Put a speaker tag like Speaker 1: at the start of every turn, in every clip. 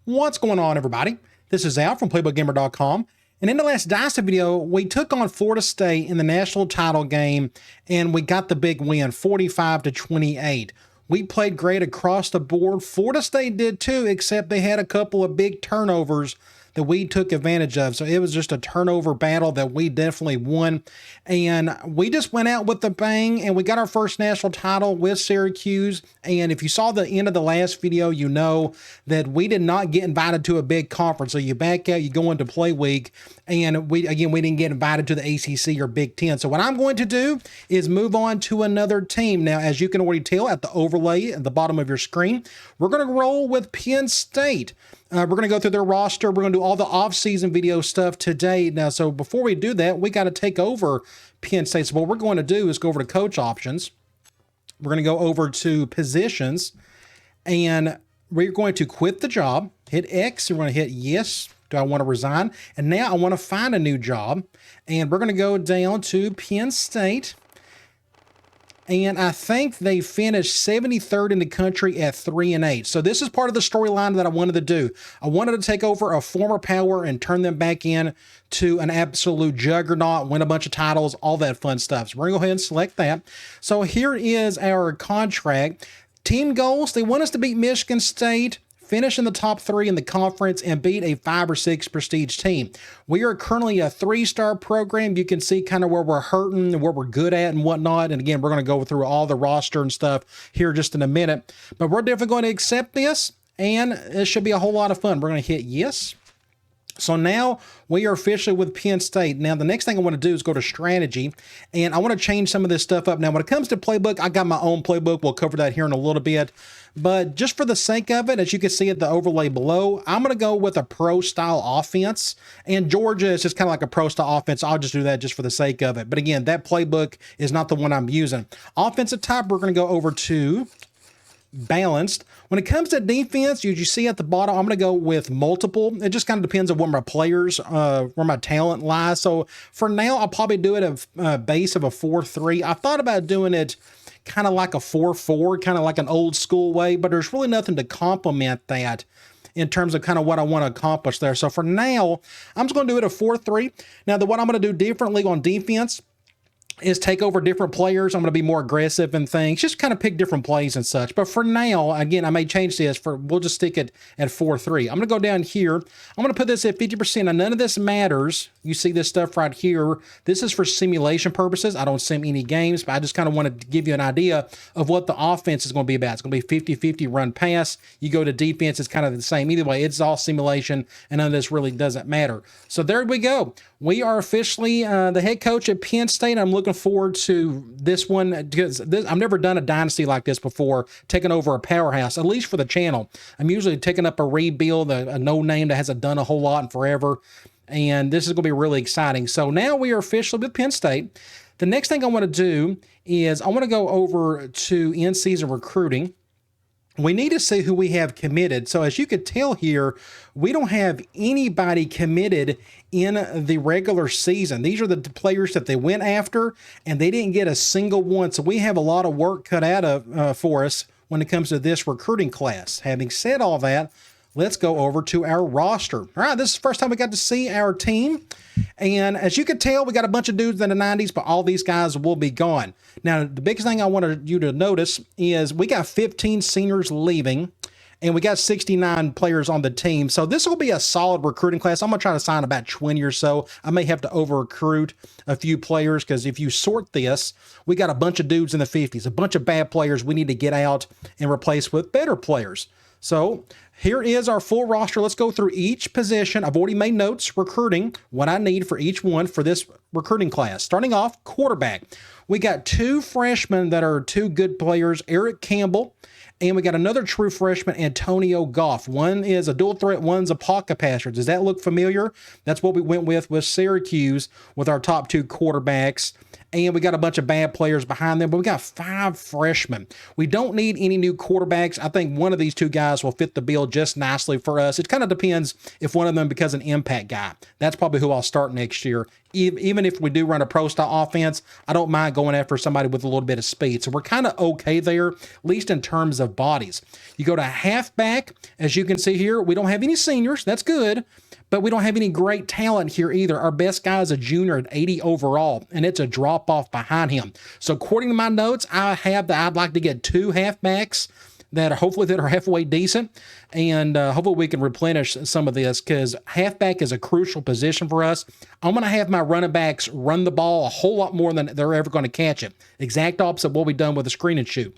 Speaker 1: What's going on, everybody? This is Al from PlaybookGamer.com. And in the last Dynasty video, we took on Florida State in the national title game, and we got the big win, 45-28. We played great across the board. Florida State did too, except they had a couple of big turnovers that we took advantage of. So it was just a turnover battle that we definitely won. And we just went out with a bang, and we got our first national title with Syracuse. And if you saw the end of the last video, you know that we did not get invited to a big conference. So you back out, you go into play week, and we didn't get invited to the ACC or Big Ten. So what I'm going to do is move on to another team. Now, as you can already tell at the overlay at the bottom of your screen, we're going to roll with Penn State. We're going to go through their roster. We're going to do all the off-season video stuff today. Now, so before we do that, we got to take over Penn State. So what we're going to do is go over to coach options. We're going to go over to positions, and we're going to quit the job, hit X, and we're going to hit yes. Do I want to resign? And now I want to find a new job, and we're going to go down to Penn State. And I think they finished 73rd in the country at 3-8. So this is part of the storyline that I wanted to do. I wanted to take over a former power and turn them back in to an absolute juggernaut, win a bunch of titles, all that fun stuff. So we're going to go ahead and select that. So here is our contract. Team goals, they want us to beat Michigan State, finish in the top 3 in the conference, and beat a 5 or 6 prestige team. We are currently a 3-star program. You can see kind of where we're hurting and where we're good at and whatnot. And again, we're going to go through all the roster and stuff here just in a minute. But we're definitely going to accept this, and it should be a whole lot of fun. We're going to hit yes. So now we are officially with Penn State. Now, the next thing I want to do is go to strategy, and I want to change some of this stuff up. Now, when it comes to playbook, I got my own playbook. We'll cover that here in a little bit. But just for the sake of it, as you can see at the overlay below, I'm going to go with a pro-style offense. And Georgia is just kind of like a pro-style offense. I'll just do that just for the sake of it. But again, that playbook is not the one I'm using. Offensive type, we're going to go over to balanced. When it comes to defense, you see at the bottom, I'm going to go with multiple. It just kind of depends on where my players, where my talent lies. So for now, I'll probably do it at a base of a 4-3. I thought about doing it kind of like a 4-4, kind of like an old school way, but there's really nothing to complement that in terms of kind of what I want to accomplish there. So for now, I'm just going to do it a 4-3. Now, what I'm going to do differently on defense is take over different players. I'm going to be more aggressive and things, just kind of pick different plays and such. But for now, again, I may change this we'll just stick it at 4-3. I'm going to go down here. I'm going to put this at 50%. Now, none of this matters. You see this stuff right here. This is for simulation purposes. I don't sim any games, but I just kind of wanted to give you an idea of what the offense is going to be about. It's going to be 50-50 run pass. You go to defense, it's kind of the same. Either way, it's all simulation, and none of this really doesn't matter. So there we go. We are officially the head coach at Penn State. I'm looking forward to this one because I've never done a dynasty like this before, taking over a powerhouse, at least for the channel. I'm usually taking up a rebuild, a no-name that hasn't done a whole lot in forever, and this is going to be really exciting. So now we are officially with Penn State. The next thing I want to do is I want to go over to in-season recruiting. We need to see who we have committed. So as you could tell here, we don't have anybody committed in the regular season. These are the players that they went after, and they didn't get a single one. So we have a lot of work cut out for us when it comes to this recruiting class. Having said all that, let's go over to our roster. All right, this is the first time we got to see our team. And as you can tell, we got a bunch of dudes in the 90s, but all these guys will be gone. Now, the biggest thing I wanted you to notice is we got 15 seniors leaving, and we got 69 players on the team. So this will be a solid recruiting class. I'm going to try to sign about 20 or so. I may have to over-recruit a few players because if you sort this, we got a bunch of dudes in the 50s, a bunch of bad players we need to get out and replace with better players. So here is our full roster. Let's go through each position. I've already made notes recruiting what I need for each one for this recruiting class. Starting off, quarterback. We got 2 freshmen that are 2 good players, Eric Campbell, and we got another true freshman, Antonio Goff. One is a dual threat, one's a pocket passer. Does that look familiar? That's what we went with Syracuse with our top 2 quarterbacks. And we got a bunch of bad players behind them, but we got 5 freshmen. We don't need any new quarterbacks. I think one of these 2 guys will fit the bill gel just nicely for us. It kind of depends if one of them becomes an impact guy. That's probably who I'll start next year. Even if we do run a pro style offense, I don't mind going after somebody with a little bit of speed. So we're kind of okay there, at least in terms of bodies. You go to halfback, as you can see here, we don't have any seniors. That's good. But we don't have any great talent here either. Our best guy is a junior at 80 overall, and it's a drop-off behind him. So according to my notes, I have that I'd like to get 2 halfbacks that are halfway decent, and hopefully we can replenish some of this because halfback is a crucial position for us. I'm going to have my running backs run the ball a whole lot more than they're ever going to catch it. Exact opposite of what we've done with the screen and shoot.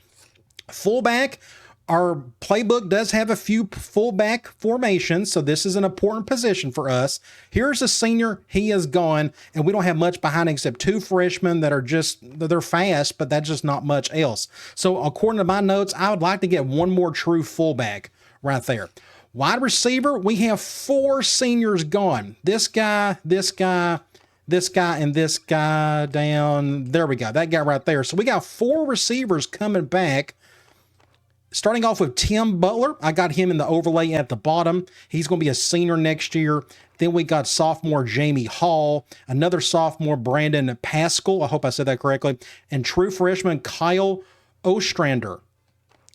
Speaker 1: Fullback, our playbook does have a few fullback formations, so this is an important position for us. Here's a senior. He is gone, and we don't have much behind him except 2 freshmen that are they're fast, but that's just not much else. So according to my notes, I would like to get one more true fullback right there. Wide receiver, we have 4 seniors gone. This guy, and this guy down. There we go. That guy right there. So we got 4 receivers coming back. Starting off with Tim Butler, I got him in the overlay at the bottom. He's going to be a senior next year. Then we got sophomore Jamie Hall, another sophomore Brandon Pascal, I hope I said that correctly, and true freshman Kyle Ostrander.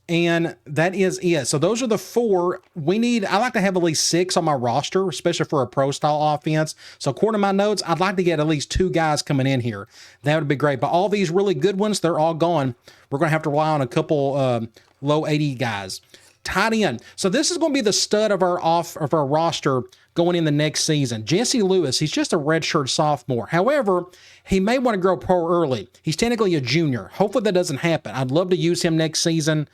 Speaker 1: And that is it. So those are the 4. I like to have at least 6 on my roster, especially for a pro style offense. So according to my notes, I'd like to get at least 2 guys coming in here. That would be great. But all these really good ones, they're all gone. We're going to have to rely on a couple low 80 guys. Tight end. So this is going to be the stud of our roster going in the next season. Jesse Lewis, he's just a redshirt sophomore. However, he may want to grow pro early. He's technically a junior. Hopefully that doesn't happen. I'd love to use him next season.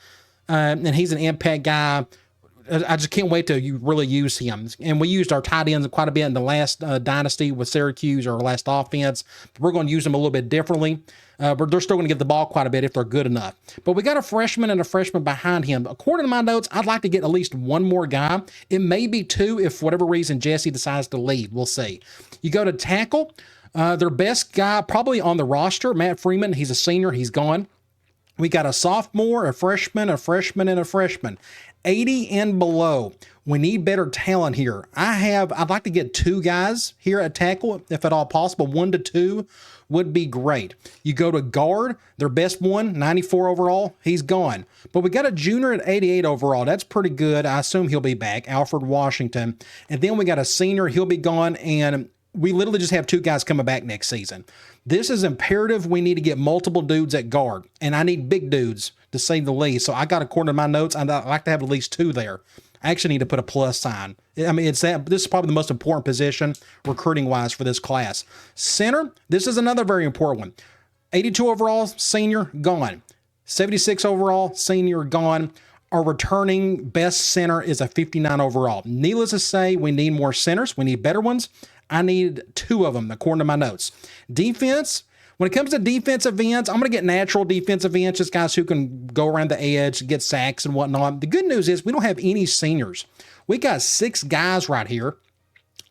Speaker 1: And he's an impact guy. I just can't wait to really use him. And we used our tight ends quite a bit in the last Dynasty with Syracuse, our last offense. But we're going to use them a little bit differently. But they're still going to get the ball quite a bit if they're good enough. But we got a freshman and a freshman behind him. According to my notes, I'd like to get at least 1 more guy. It may be 2 if for whatever reason Jesse decides to leave. We'll see. You go to tackle. Their best guy probably on the roster, Matt Freeman. He's a senior. He's gone. We got a sophomore, a freshman, and a freshman. 80 and below. We need better talent here. I'd like to get 2 guys here at tackle, if at all possible. 1 to 2 would be great. You go to guard, their best one, 94 overall, he's gone. But we got a junior at 88 overall. That's pretty good. I assume he'll be back, Alfred Washington. And then we got a senior, he'll be gone, and we literally just have 2 guys coming back next season. This is imperative. We need to get multiple dudes at guard, and I need big dudes to say the least. So I got, according to my notes, I'd like to have at least 2 there. I actually need to put a plus sign. I mean, this is probably the most important position recruiting-wise for this class. Center, this is another very important one. 82 overall, senior, gone. 76 overall, senior, gone. Our returning best center is a 59 overall. Needless to say, we need more centers. We need better ones. I need 2 of them, according to my notes. Defense, when it comes to defensive ends, I'm going to get natural defensive ends, just guys who can go around the edge, get sacks and whatnot. The good news is we don't have any seniors. We got 6 guys right here.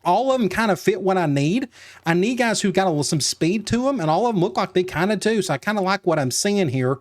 Speaker 1: All of them kind of fit what I need. I need guys who got some speed to them, and all of them look like they kind of do. So I kind of like what I'm seeing here.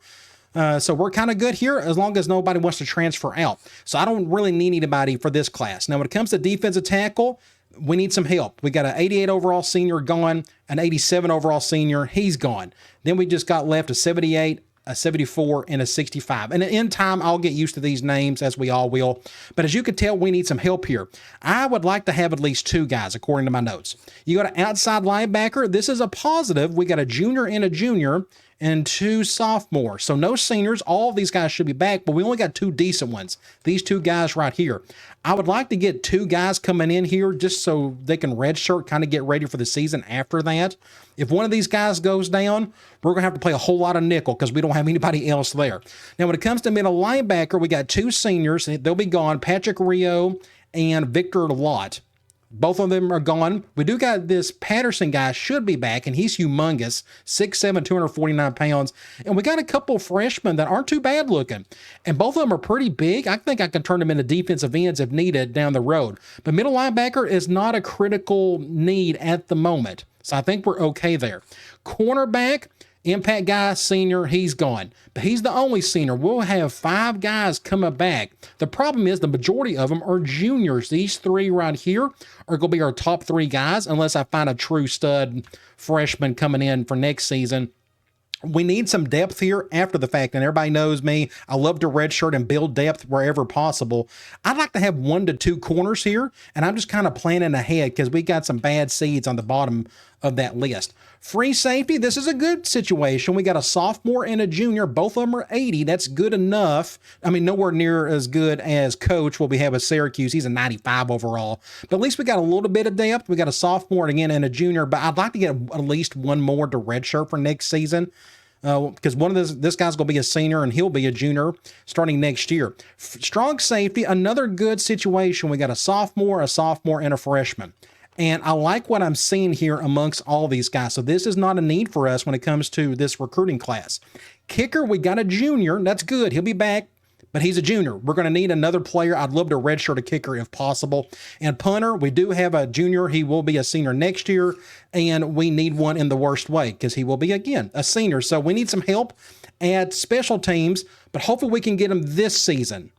Speaker 1: So we're kind of good here as long as nobody wants to transfer out. So I don't really need anybody for this class. Now, when it comes to defensive tackle, we need some help. We got an 88 overall senior gone, an 87 overall senior, he's gone. Then we just got left a 78, a 74, and a 65. And in time, I'll get used to these names, as we all will. But as you can tell, we need some help here. I would like to have at least 2 guys, according to my notes. You got an outside linebacker. This is a positive. We got a junior and 2 sophomores. So no seniors. All of these guys should be back, but we only got 2 decent ones. These 2 guys right here. I would like to get 2 guys coming in here just so they can redshirt, kind of get ready for the season after that. If one of these guys goes down, we're going to have to play a whole lot of nickel because we don't have anybody else there. Now, when it comes to middle linebacker, we got 2 seniors. They'll be gone, Patrick Rio and Victor Lott. Both of them are gone. We do got this Patterson guy should be back, and he's humongous, 6'7", 249 pounds. And we got a couple freshmen that aren't too bad looking. And both of them are pretty big. I think I can turn them into defensive ends if needed down the road. But middle linebacker is not a critical need at the moment. So I think we're okay there. Cornerback, Impact guy, senior, he's gone. But he's the only senior. We'll have 5 guys coming back. The problem is the majority of them are juniors. These 3 right here are going to be our top 3 guys unless I find a true stud freshman coming in for next season. We need some depth here after the fact, and everybody knows me. I love to redshirt and build depth wherever possible. I'd like to have 1 to 2 corners here, and I'm just kind of planning ahead because we got some bad seeds on the bottom of that list. Free safety, this is a good situation. We got a sophomore and a junior. Both of them are 80. That's good enough. I mean, nowhere near as good as Coach, what we have at Syracuse. He's a 95 overall. But at least we got a little bit of depth. We got a sophomore again and a junior. But I'd like to get at least 1 more to redshirt for next season. Because one of this guy's going to be a senior and he'll be a junior starting next year. Strong safety, another good situation. We got a sophomore, and a freshman. And I like what I'm seeing here amongst all these guys. So this is not a need for us when it comes to this recruiting class. Kicker, we got a junior. That's good. He'll be back, but he's a junior. We're going to need another player. I'd love to redshirt a kicker if possible. And punter, we do have a junior. He will be a senior next year. And we need one in the worst way because he will be, again, a senior. So we need some help at special teams, but hopefully we can get him this season.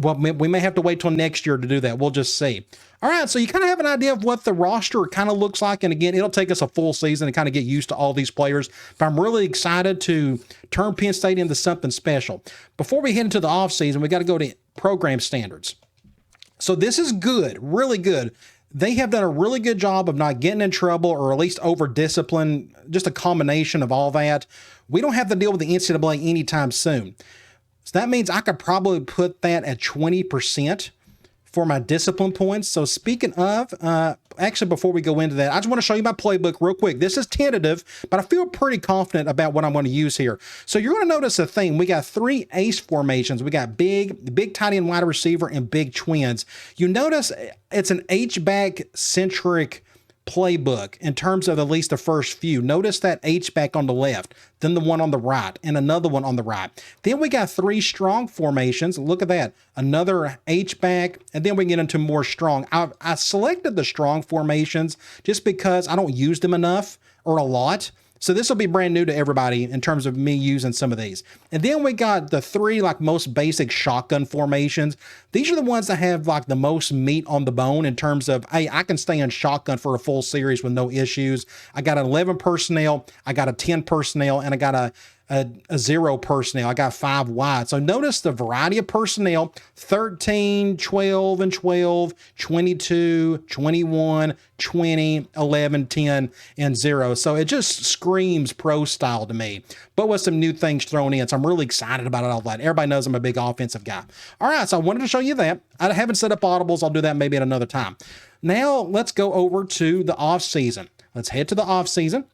Speaker 1: Well, we may have to wait till next year to do that. We'll just see. All right, so you kind of have an idea of what the roster kind of looks like. And again, it'll take us a full season to kind of get used to all these players. But I'm really excited to turn Penn State into something special. Before we head into the offseason, we got to go to program standards. So this is good, really good. They have done a really good job of not getting in trouble or at least over-discipline, just a combination of all that. We don't have to deal with the NCAA anytime soon. So that means I could probably put that at 20% for my discipline points. So speaking of, actually, before we go into that, I just want to show you my playbook real quick. This is tentative, but I feel pretty confident about what I'm going to use here. So you're going to notice a thing. We got 3 ace formations. We got big tight end wide receiver and big twins. You notice it's an H-back centric playbook in terms of at least the first few. Notice that H-back on the left, then the one on the right, and another one on the right. Then we got 3 strong formations. Look at that. Another H-back, and then we get into more strong. I selected the strong formations just because I don't use them enough or a lot. So this will be brand new to everybody in terms of me using some of these. And then we got the 3 like most basic shotgun formations. These are the ones that have like the most meat on the bone in terms of, hey, I can stay in shotgun for a full series with no issues. I got an 11 personnel, I got a 10 personnel, and I got a 0 personnel. I got 5 wide. So notice the variety of personnel: 13, 12, and 12, 22, 21, 20, 11, 10, and 0. So it just screams pro style to me, but with some new things thrown in. So I'm really excited about it all that. Everybody knows I'm a big offensive guy. All right, so I wanted to show you that. I haven't set up audibles. I'll do that maybe at another time. Now let's go over to the off season. Let's head to the off season.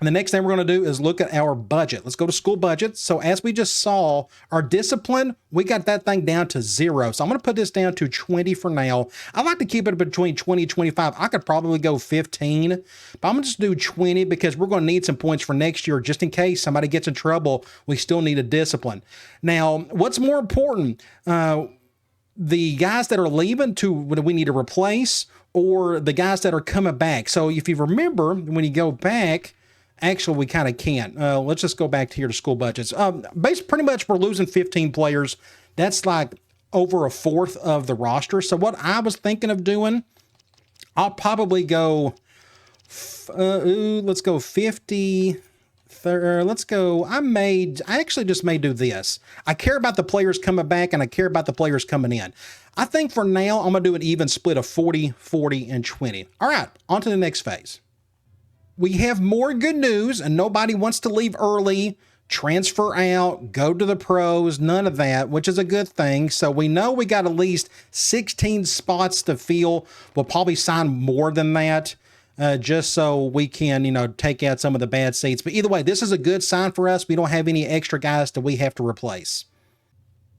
Speaker 1: And the next thing we're going to do is look at our budget. Let's go to school budgets. So as we just saw, our discipline, we got that thing down to 0. So I'm going to put this down to 20 for now. I like to keep it between 20 and 25. I could probably go 15, but I'm going to just do 20 because we're going to need some points for next year just in case somebody gets in trouble. We still need a discipline. Now, what's more important? The guys that are leaving to what we need to replace, or the guys that are coming back. So if you remember, when you go back, actually, we kind of can't. Let's just go back here to school budgets. Pretty much we're losing 15 players. That's like over a fourth of the roster. So what I was thinking of doing, I'll probably go, let's go 50. Let's go. I actually just may do this. I care about the players coming back and I care about the players coming in. I think for now, I'm going to do an even split of 40, 40, and 20. All right, on to the next phase. We have more good news, and nobody wants to leave early, transfer out, go to the pros, none of that, which is a good thing. So we know we got at least 16 spots to fill. We'll probably sign more than that, just so we can, take out some of the bad seats. But either way, this is a good sign for us. We don't have any extra guys that we have to replace.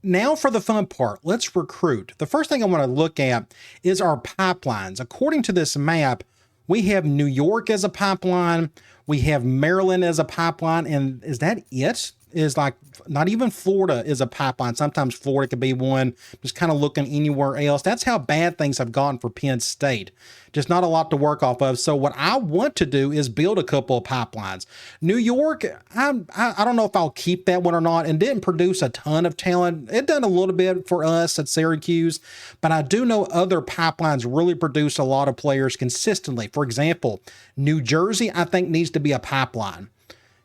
Speaker 1: Now for the fun part, let's recruit. The first thing I want to look at is our pipelines. According to this map, we have New York as a pipeline. We have Maryland as a pipeline. And is that it? is like, not even Florida is a pipeline. Sometimes Florida could be one, just kind of looking anywhere else. That's how bad things have gone for Penn State. Just not a lot to work off of. So what I want to do is build a couple of pipelines. New York, I don't know if I'll keep that one or not, and didn't produce a ton of talent. It done a little bit for us at Syracuse, but I do know other pipelines really produce a lot of players consistently. For example, New Jersey, I think, needs to be a pipeline.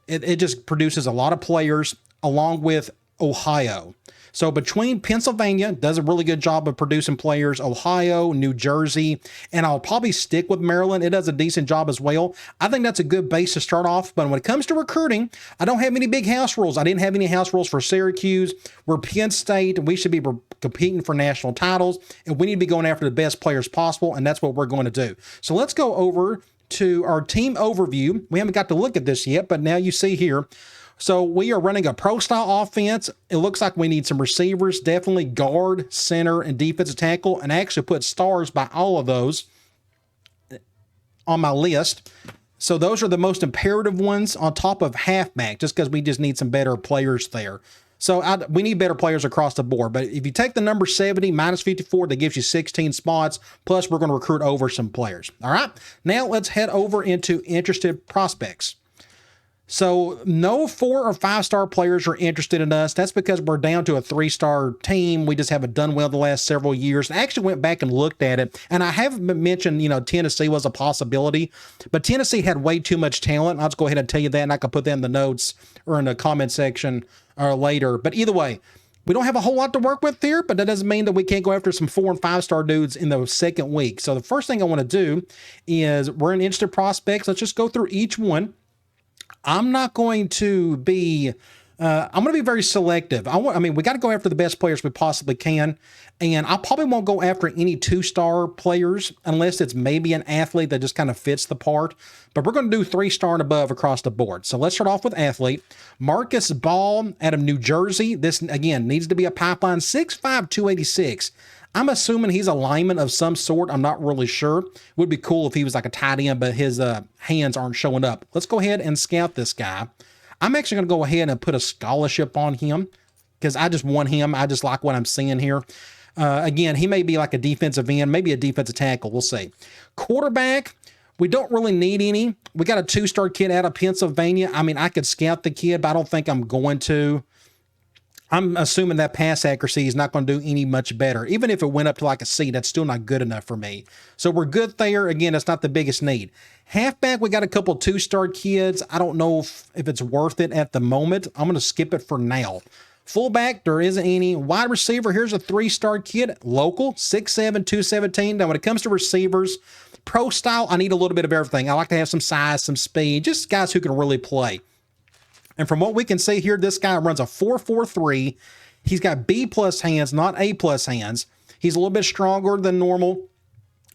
Speaker 1: It just produces a lot of players, along with Ohio. So between Pennsylvania, does a really good job of producing players, Ohio, New Jersey, and I'll probably stick with Maryland. It does a decent job as well. I think that's a good base to start off. But when it comes to recruiting, I don't have any big house rules. I didn't have any house rules for Syracuse. We're Penn State, and we should be competing for national titles, and we need to be going after the best players possible, and that's what we're going to do. So let's go over to our team overview. We haven't got to look at this yet, but now you see here. So we are running a pro-style offense. It looks like we need some receivers, definitely guard, center, and defensive tackle, and I actually put stars by all of those on my list. So those are the most imperative ones on top of halfback, just because we just need some better players there. So we need better players across the board. But if you take the number 70 minus 54, that gives you 16 spots. Plus, we're going to recruit over some players. All right. Now let's head over into interested prospects. So no 4 or 5-star players are interested in us. That's because we're down to a 3-star team. We just haven't done well the last several years. I actually went back and looked at it, and I haven't mentioned, Tennessee was a possibility, but Tennessee had way too much talent. I'll just go ahead and tell you that, and I can put that in the notes or in the comment section later. But either way, we don't have a whole lot to work with there, but that doesn't mean that we can't go after some 4 and 5-star dudes in the second week. So the first thing I want to do is we're in interested prospects. Let's just go through each one. I'm not going to be, I'm going to be very selective. We got to go after the best players we possibly can. And I probably won't go after any 2-star players unless it's maybe an athlete that just kind of fits the part. But we're going to do 3-star and above across the board. So let's start off with athlete. Marcus Ball out of New Jersey. This, again, needs to be a pipeline. 6'5", 286. I'm assuming he's a lineman of some sort. I'm not really sure. It would be cool if he was like a tight end, but his hands aren't showing up. Let's go ahead and scout this guy. I'm actually going to go ahead and put a scholarship on him because I just want him. I just like what I'm seeing here. Again, he may be like a defensive end, maybe a defensive tackle. We'll see. Quarterback, we don't really need any. We got a 2-star kid out of Pennsylvania. I could scout the kid, but I don't think I'm going to. I'm assuming that pass accuracy is not going to do any much better. Even if it went up to like a C, that's still not good enough for me. So we're good there. Again, it's not the biggest need. Halfback, we got a couple 2-star kids. I don't know if it's worth it at the moment. I'm going to skip it for now. Fullback, there isn't any. Wide receiver, here's a 3-star kid. Local, 6'7", 217. Now, when it comes to receivers, pro style, I need a little bit of everything. I like to have some size, some speed, just guys who can really play. And from what we can see here, this guy runs a 4.43. He's got B+ hands, not A+ hands. He's a little bit stronger than normal,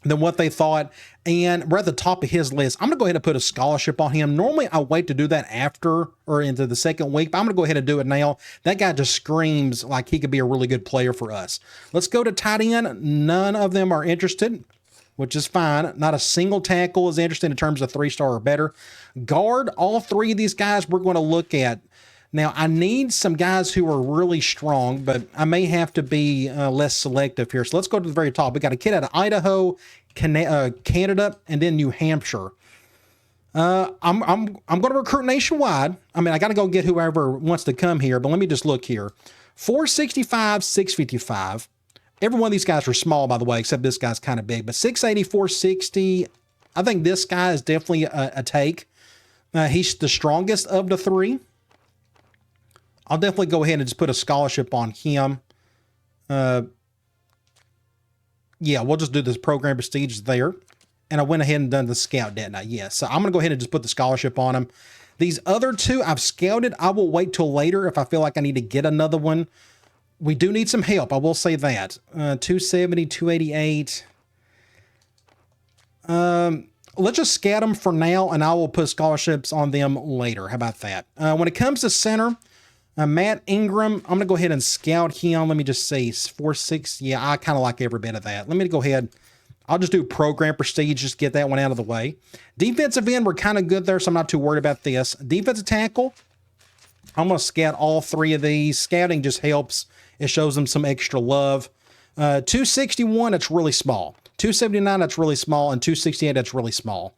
Speaker 1: than what they thought. And we're at the top of his list. I'm going to go ahead and put a scholarship on him. Normally, I wait to do that after or into the second week, but I'm going to go ahead and do it now. That guy just screams like he could be a really good player for us. Let's go to tight end. None of them are interested, which is fine. Not a single tackle is interested in terms of 3-star or better. Guard, all 3 of these guys we're going to look at. Now, I need some guys who are really strong, but I may have to be less selective here. So let's go to the very top. We got a kid out of Idaho, Canada, and then New Hampshire. I'm going to recruit nationwide. I got to go get whoever wants to come here, but let me just look here. 465, 655. Every one of these guys are small, by the way, except this guy's kind of big. But 680, 460, I think this guy is definitely a take. He's the strongest of the 3. I'll definitely go ahead and just put a scholarship on him. Yeah, we'll just do this program prestige there. And I went ahead and done the scout, didn't I? Yes. So I'm going to go ahead and just put the scholarship on him. These other 2 I've scouted. I will wait till later if I feel like I need to get another one. We do need some help, I will say that. 270, 288. Let's just scout them for now, and I will put scholarships on them later. How about that? When it comes to center, Matt Ingram, I'm going to go ahead and scout him. Let me just see. 4.6. Yeah, I kind of like every bit of that. Let me go ahead. I'll just do program prestige, just get that one out of the way. Defensive end, we're kind of good there, so I'm not too worried about this. Defensive tackle, I'm going to scout all 3 of these. Scouting just helps. It shows them some extra love. 261, that's really small. 279, that's really small. And 268, that's really small.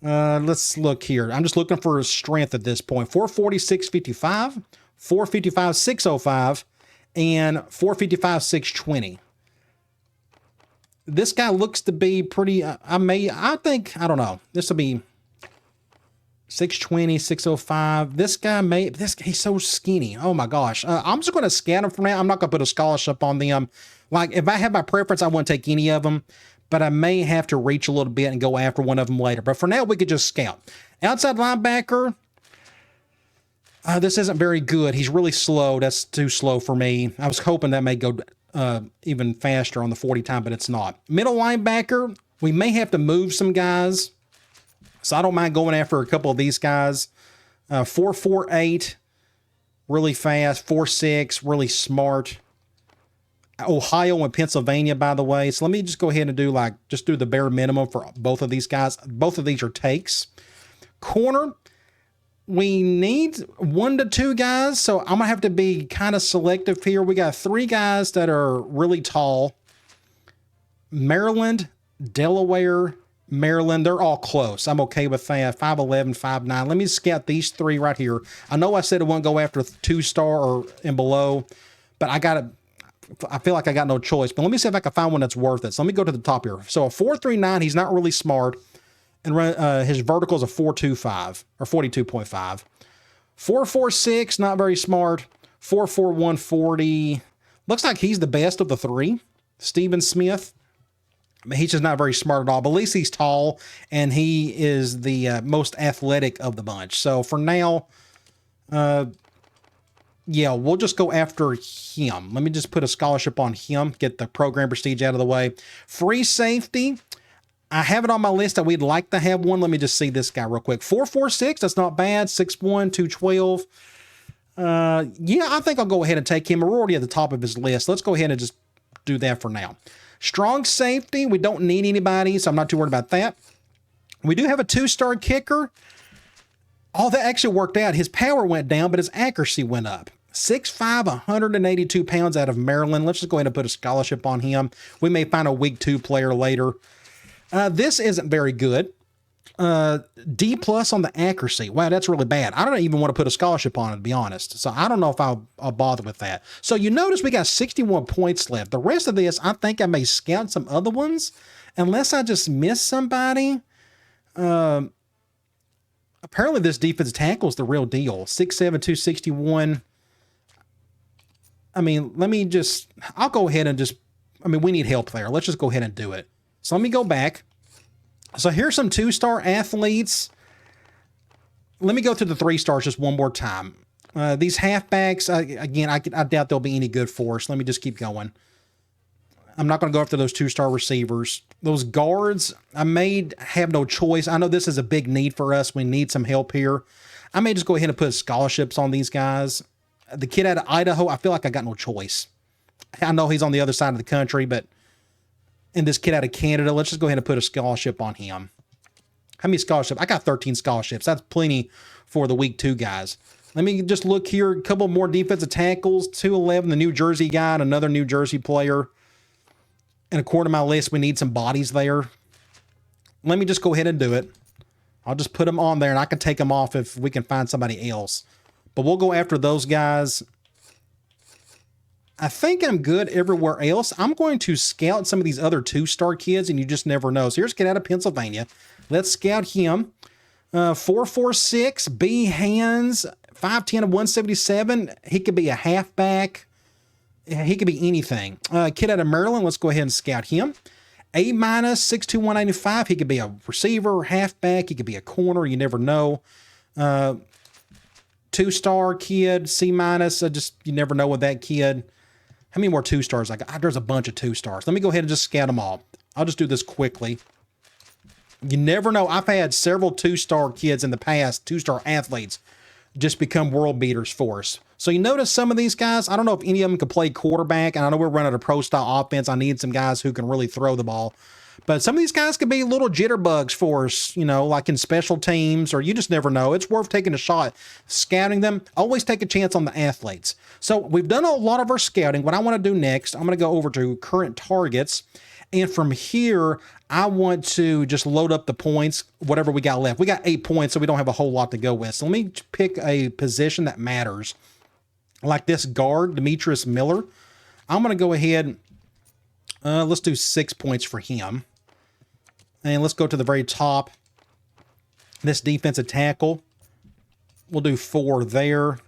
Speaker 1: Let's look here. I'm just looking for strength at this point. 440, 655, 455, 605, and 455, 620. This guy looks to be pretty, I don't know. This will be 620, 605. This guy he's so skinny. Oh my gosh. I'm just going to scan him for now. I'm not going to put a scholarship on them. Like, if I have my preference, I wouldn't take any of them, but I may have to reach a little bit and go after one of them later. But for now, we could just scout. Outside linebacker, this isn't very good. He's really slow. That's too slow for me. I was hoping that may go even faster on the 40 time, but it's not. Middle linebacker, we may have to move some guys. So I don't mind going after a couple of these guys. 448, really fast. 4.6, really smart. Ohio and Pennsylvania, by the way. So let me just go ahead and do do the bare minimum for both of these guys. Both of these are takes. Corner, we need 1 to 2 guys. So I'm going to have to be kind of selective here. We got 3 guys that are really tall. Maryland, Delaware, Maryland, they're all close. I'm okay with that. 5'11", 5'9". Let me scout these 3 right here. I know I said it won't go after 2-star or and below, but I feel like I got no choice. But let me see if I can find one that's worth it. So let me go to the top here. So a 4.39, he's not really smart. And his vertical is a 4.25 or 42.5. 4.46, not very smart. 4.41, 40. Looks like he's the best of the 3. Stephen Smith. I mean, he's just not very smart at all, but at least he's tall, and he is the most athletic of the bunch. So for now, yeah, we'll just go after him. Let me just put a scholarship on him, get the program prestige out of the way. Free safety, I have it on my list that we'd like to have one. Let me just see this guy real quick. 4.46, that's not bad. 6'1", 212. Yeah, I think I'll go ahead and take him. We're already at the top of his list. Let's go ahead and just do that for now. Strong safety, we don't need anybody, so I'm not too worried about that. We do have a 2-star kicker. Oh, that actually worked out. His power went down, but his accuracy went up. 6'5", 182 pounds out of Maryland. Let's just go ahead and put a scholarship on him. We may find a week 2 player later. This isn't very good. D+ on the accuracy. Wow, that's really bad. I don't even want to put a scholarship on it, to be honest. So I don't know if I'll bother with that. So you notice we got 61 points left. The rest of this, I think I may scout some other ones, unless I just miss somebody. Apparently this defensive tackle is the real deal. 6'7", 261. I mean, I'll go ahead and we need help there. Let's just go ahead and do it. So let me go back. So here's some 2-star athletes. Let me go through the 3-stars just one more time. These halfbacks, again, I doubt they'll be any good for us. Let me just keep going. I'm not going to go after those 2-star receivers. Those guards, I may have no choice. I know this is a big need for us. We need some help here. I may just go ahead and put scholarships on these guys. The kid out of Idaho, I feel like I got no choice. I know he's on the other side of the country, and this kid out of Canada, let's just go ahead and put a scholarship on him. How many scholarships? I got 13 scholarships. That's plenty for the week 2 guys. Let me just look here. A couple more defensive tackles. 211, the New Jersey guy, and another New Jersey player. And according to my list, we need some bodies there. Let me just go ahead and do it. I'll just put them on there, and I can take them off if we can find somebody else. But we'll go after those guys. I think I'm good everywhere else. I'm going to scout some of these other 2-star kids, and you just never know. So here's a kid out of Pennsylvania. Let's scout him. 4.46, B hands, 5'10" of 177. He could be a halfback. He could be anything. Kid out of Maryland, let's go ahead and scout him. A-, 6'2", 185. He could be a receiver, halfback. He could be a corner. You never know. 2-star kid, C-, you never know with that kid. How many more 2-stars? There's a bunch of 2-stars. Let me go ahead and just scout them all. I'll just do this quickly. You never know. I've had several 2-star kids in the past, 2-star athletes, just become world beaters for us. So you notice some of these guys, I don't know if any of them could play quarterback, and I know we're running a pro-style offense. I need some guys who can really throw the ball. But some of these guys could be little jitterbugs for us, like in special teams, or you just never know. It's worth taking a shot. Scouting them, always take a chance on the athletes. So we've done a lot of our scouting. What I want to do next, I'm going to go over to current targets. And from here, I want to just load up the points, whatever we got left. We got 8 points, so we don't have a whole lot to go with. So let me pick a position that matters. Like this guard, Demetrius Miller. I'm going to go ahead, let's do 6 points for him. And let's go to the very top. This defensive tackle, we'll do 4 there.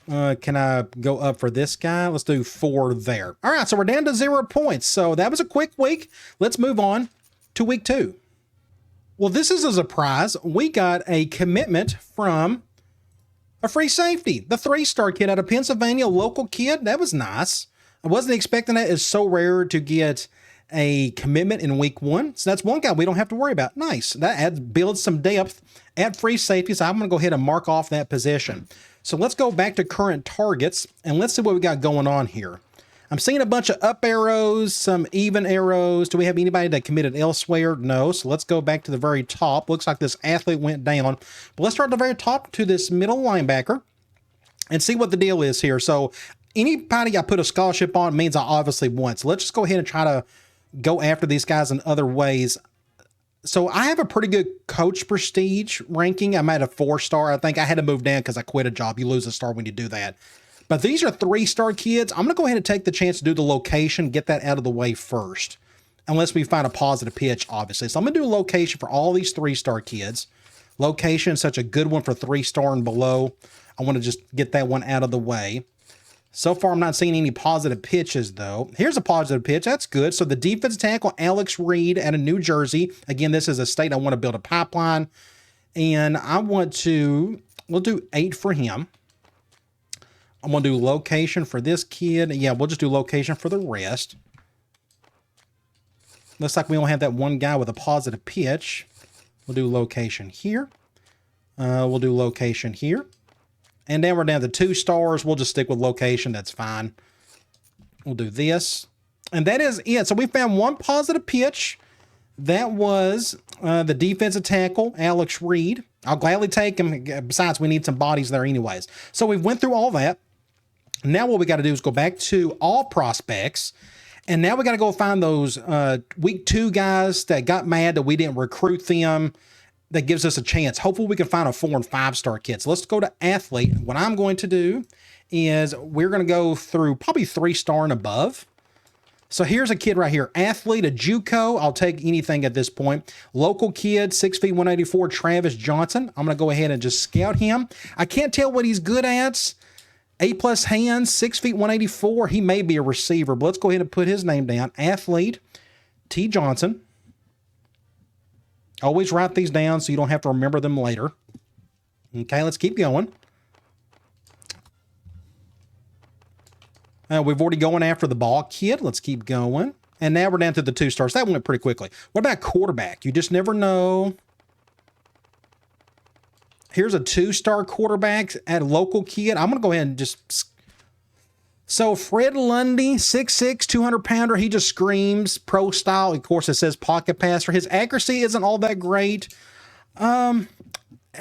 Speaker 1: Can I go up for this guy? Let's do 4 there. All right, so we're down to 0 points. So that was a quick week. Let's move on to week 2. Well, this is a surprise. We got a commitment from a free safety, the 3-star kid out of Pennsylvania, local kid. That was nice. I wasn't expecting that. It's so rare to get a commitment in week 1. So that's one guy we don't have to worry about. Nice. That builds some depth at free safety. So I'm going to go ahead and mark off that position. So let's go back to current targets and let's see what we got going on here. I'm seeing a bunch of up arrows, some even arrows. Do we have anybody that committed elsewhere? No. So let's go back to the very top. Looks like this athlete went down. But let's start at the very top to this middle linebacker and see what the deal is here. So anybody I put a scholarship on means I obviously won. So let's just go ahead and try to go after these guys in other ways. So I have a pretty good coach prestige ranking. I'm at a 4-star. I think I had to move down because I quit a job. You lose a star when you do that. But these are 3-star kids. I'm going to go ahead and take the chance to do the location, get that out of the way first. Unless we find a positive pitch, obviously. So I'm going to do a location for all these 3-star kids. Location, such a good one for 3-star and below. I want to just get that one out of the way. So far, I'm not seeing any positive pitches, though. Here's a positive pitch. That's good. So the defensive tackle, Alex Reed out of New Jersey. Again, this is a state I want to build a pipeline. And I want to, we'll do 8 for him. I'm going to do location for this kid. Yeah, we'll just do location for the rest. Looks like we only have that one guy with a positive pitch. We'll do location here. We'll do location here. And then we're down to 2 stars. We'll just stick with location. That's fine. We'll do this. And that is it. So we found one positive pitch. That was the defensive tackle, Alex Reed. I'll gladly take him. Besides, we need some bodies there anyways. So we went through all that. Now what we got to do is go back to all prospects. And now we got to go find those week 2 guys that got mad that we didn't recruit them. That gives us a chance. Hopefully we can find a 4- and 5-star kid. So let's go to athlete. What I'm going to do is we're going to go through probably 3-star and above. So here's a kid right here. Athlete, a JUCO. I'll take anything at this point. Local kid, 6 feet, 184, Travis Johnson. I'm going to go ahead and just scout him. I can't tell what he's good at. A+ hands, 6 feet, 184. He may be a receiver, but let's go ahead and put his name down. Athlete, T. Johnson. Always write these down so you don't have to remember them later. Okay, let's keep going. We've already gone after the ball kid. Let's keep going. And now we're down to the 2 stars. That went pretty quickly. What about quarterback? You just never know. Here's a 2-star quarterback at a local kid. I'm going to go ahead and just... So Fred Lundy, 6'6", 200-pounder, he just screams pro style. Of course, it says pocket passer. His accuracy isn't all that great.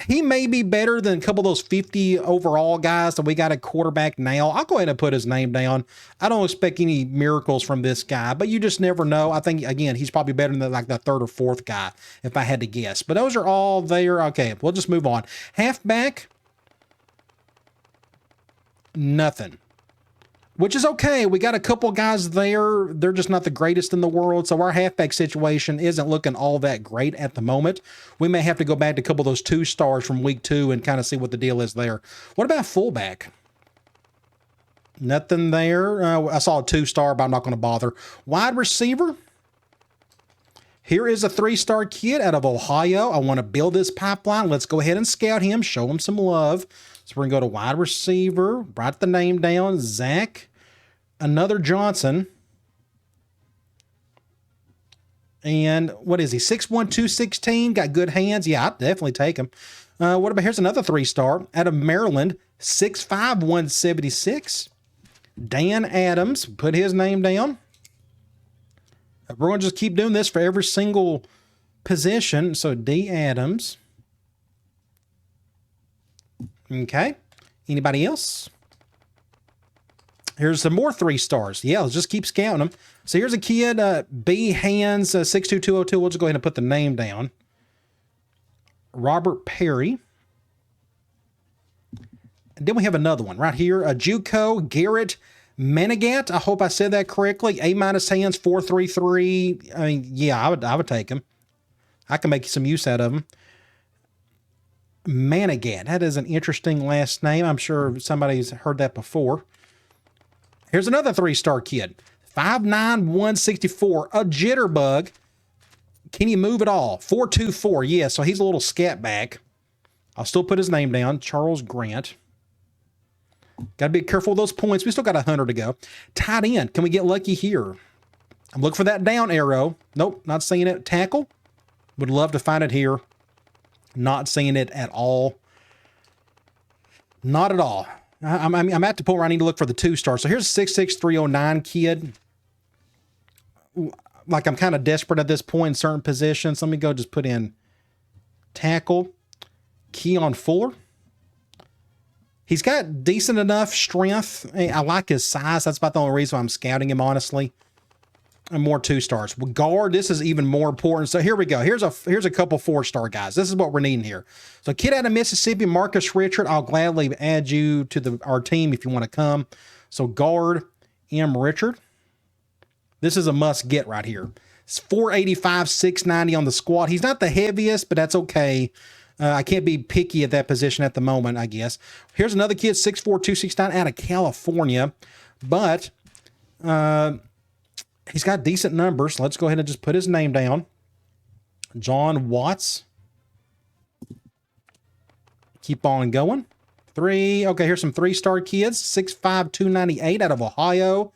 Speaker 1: He may be better than a couple of those 50 overall guys that we got at quarterback now. I'll go ahead and put his name down. I don't expect any miracles from this guy, but you just never know. I think, again, he's probably better than like the 3rd or 4th guy, if I had to guess. But those are all there. Okay, we'll just move on. Halfback, nothing. Which is okay. We got a couple guys there. They're just not the greatest in the world. So our halfback situation isn't looking all that great at the moment. We may have to go back to a couple of those 2 stars from week 2 and kind of see what the deal is there. What about fullback? Nothing there. I saw a 2-star, but I'm not going to bother. Wide receiver. Here is a 3-star kid out of Ohio. I want to build this pipeline. Let's go ahead and scout him, show him some love. So we're going to go to wide receiver, write the name down, Zach. Another Johnson. And what is he? 6'1", 216, got good hands. Yeah, I'd definitely take him. What about, here's another 3-star out of Maryland, 6'5", 176. Dan Adams, put his name down. We're going to just keep doing this for every single position. So D. Adams. Okay. Anybody else? Here's some more 3 stars. Yeah, let's just keep scouting them. So here's a kid, B. Hands, 62202. We'll just go ahead and put the name down. Robert Perry. And then we have another one right here. JUCO, Garrett Manigat. I hope I said that correctly. A- hands, 433. I mean, yeah, I would take him. I can make some use out of him. Manigat. That is an interesting last name. I'm sure somebody's heard that before. Here's another 3-star kid. 5'9", 164. A jitterbug. Can he move at all? 424. Yeah, so he's a little scat back. I'll still put his name down. Charles Grant. Got to be careful with those points. We still got 100 to go. Tight end. Can we get lucky here? I'm looking for that down arrow. Nope, not seeing it. Tackle. Would love to find it here. Not seeing it at all. Not at all. I'm at the point where I need to look for the 2-star. So here's 66309 kid. Like I'm kind of desperate at this point in certain positions. Let me go just put in tackle. Keon Fuller. He's got decent enough strength. I like his size. That's about the only reason I'm scouting him, honestly. And more 2-stars. With guard, this is even more important. So here we go. Here's a couple 4-star guys. This is what we're needing here. So kid out of Mississippi, Marcus Richard. I'll gladly add you to our team if you want to come. So guard, M. Richard. This is a must get right here. It's 485, 690 on the squat. He's not the heaviest, but that's okay. I can't be picky at that position at the moment, I guess. Here's another kid, 6'4", 269 out of California. But he's got decent numbers. Let's go ahead and just put his name down. John Watts. Keep on going. Okay, here's some 3-star kids. 6'5", 298 out of Ohio.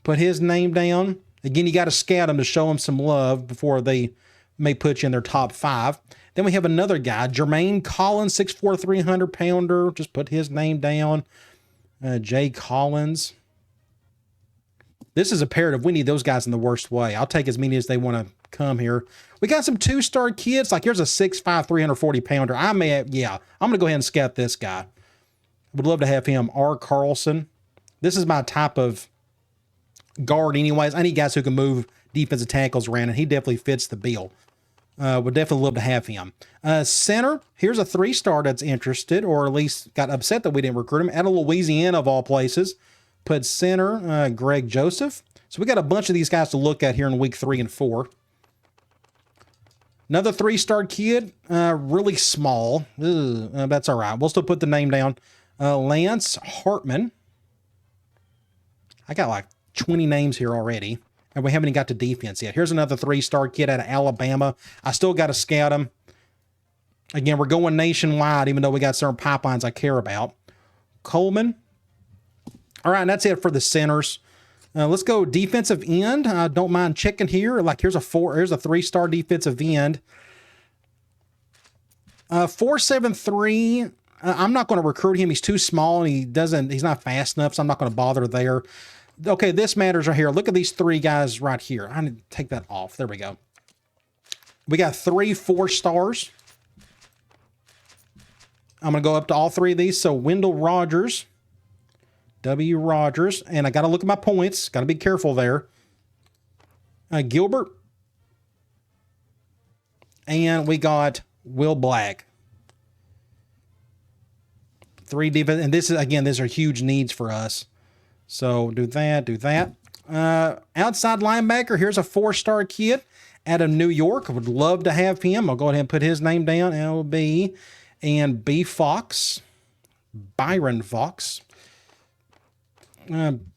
Speaker 1: Put his name down. Again, you got to scout them to show them some love before they may put you in their top 5. Then we have another guy, Jermaine Collins, 6'4", 300-pounder. Just put his name down. Jay Collins. This is imperative. We need those guys in the worst way. I'll take as many as they want to come here. We got some 2-star kids. Like here's a 6'5", 340-pounder. I'm going to go ahead and scout this guy. Would love to have him. R. Carlson. This is my type of guard anyways. I need guys who can move defensive tackles around, and he definitely fits the bill. Would definitely love to have him. Center, here's a 3-star that's interested, or at least got upset that we didn't recruit him. Out of Louisiana, of all places. Put center, Greg Joseph. So we got a bunch of these guys to look at here in week 3 and 4. Another 3-star kid, really small. That's all right. We'll still put the name down. Lance Hartman. I got like 20 names here already, and we haven't even got to defense yet. Here's another 3-star kid out of Alabama. I still got to scout him. Again, we're going nationwide, even though we got certain pipelines I care about. Coleman. All right, and that's it for the centers. Let's go defensive end. I don't mind checking here. Like here's a 3-star defensive end. 473. I'm not going to recruit him. He's too small and he's not fast enough, so I'm not going to bother there. Okay, this matters right here. Look at these 3 guys right here. I need to take that off. There we go. We got 3 4-stars. I'm going to go up to all 3 of these. So Wendell Rogers. W. Rogers. And I got to look at my points. Got to be careful there. Gilbert. And we got Will Black. 3 defense. And this is, again, these are huge needs for us. So do that, do that. Outside linebacker, here's a 4-star kid out of New York. I would love to have him. I'll go ahead and put his name down, LB. And B. Fox, Byron Fox.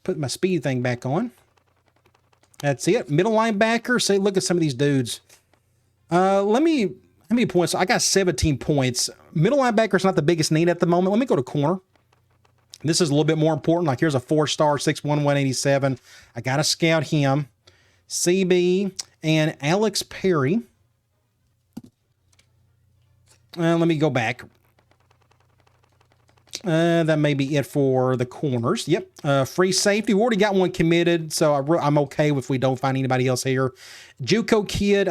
Speaker 1: Put my speed thing back on. That's it. Middle linebacker. Say, look at some of these dudes. How many points? I got 17 points. Middle linebacker is not the biggest need at the moment. Let me go to corner. This is a little bit more important. Like here's a 4-star, 6'1", 187. I got to scout him. CB and Alex Perry. Let me go back. That may be it for the corners. Yep. Free safety. We already got one committed, so I'm okay if we don't find anybody else here. JUCO kid.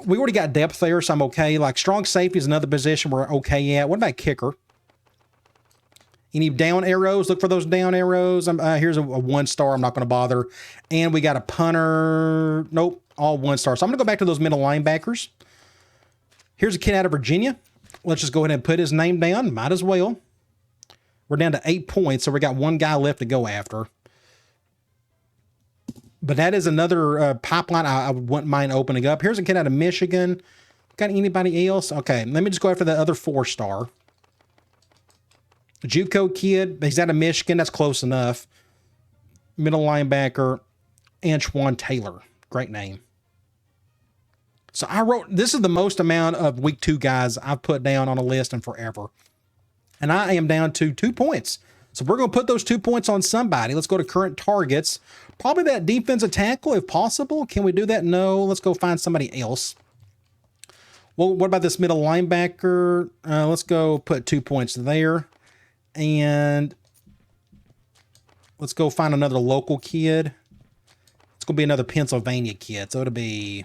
Speaker 1: We already got depth there, so I'm okay. Like strong safety is another position we're okay at. What about kicker? Any down arrows? Look for those down arrows. Here's a 1-star. I'm not going to bother. And we got a punter. Nope. All 1-star. So I'm going to go back to those middle linebackers. Here's a kid out of Virginia. Let's just go ahead and put his name down. Might as well. We're down to 8 points, so we got one guy left to go after. But that is another pipeline I wouldn't mind opening up. Here's a kid out of Michigan. Got anybody else? Okay, let me just go after the other 4-star. JUCO kid. He's out of Michigan. That's close enough. Middle linebacker, Antoine Taylor. Great name. So this is the most amount of week 2 guys I've put down on a list in forever. And I am down to 2 points. So we're going to put those 2 points on somebody. Let's go to current targets. Probably that defensive tackle if possible. Can we do that? No. Let's go find somebody else. Well, what about this middle linebacker? Let's go put 2 points there. And let's go find another local kid. It's going to be another Pennsylvania kid. So it'll be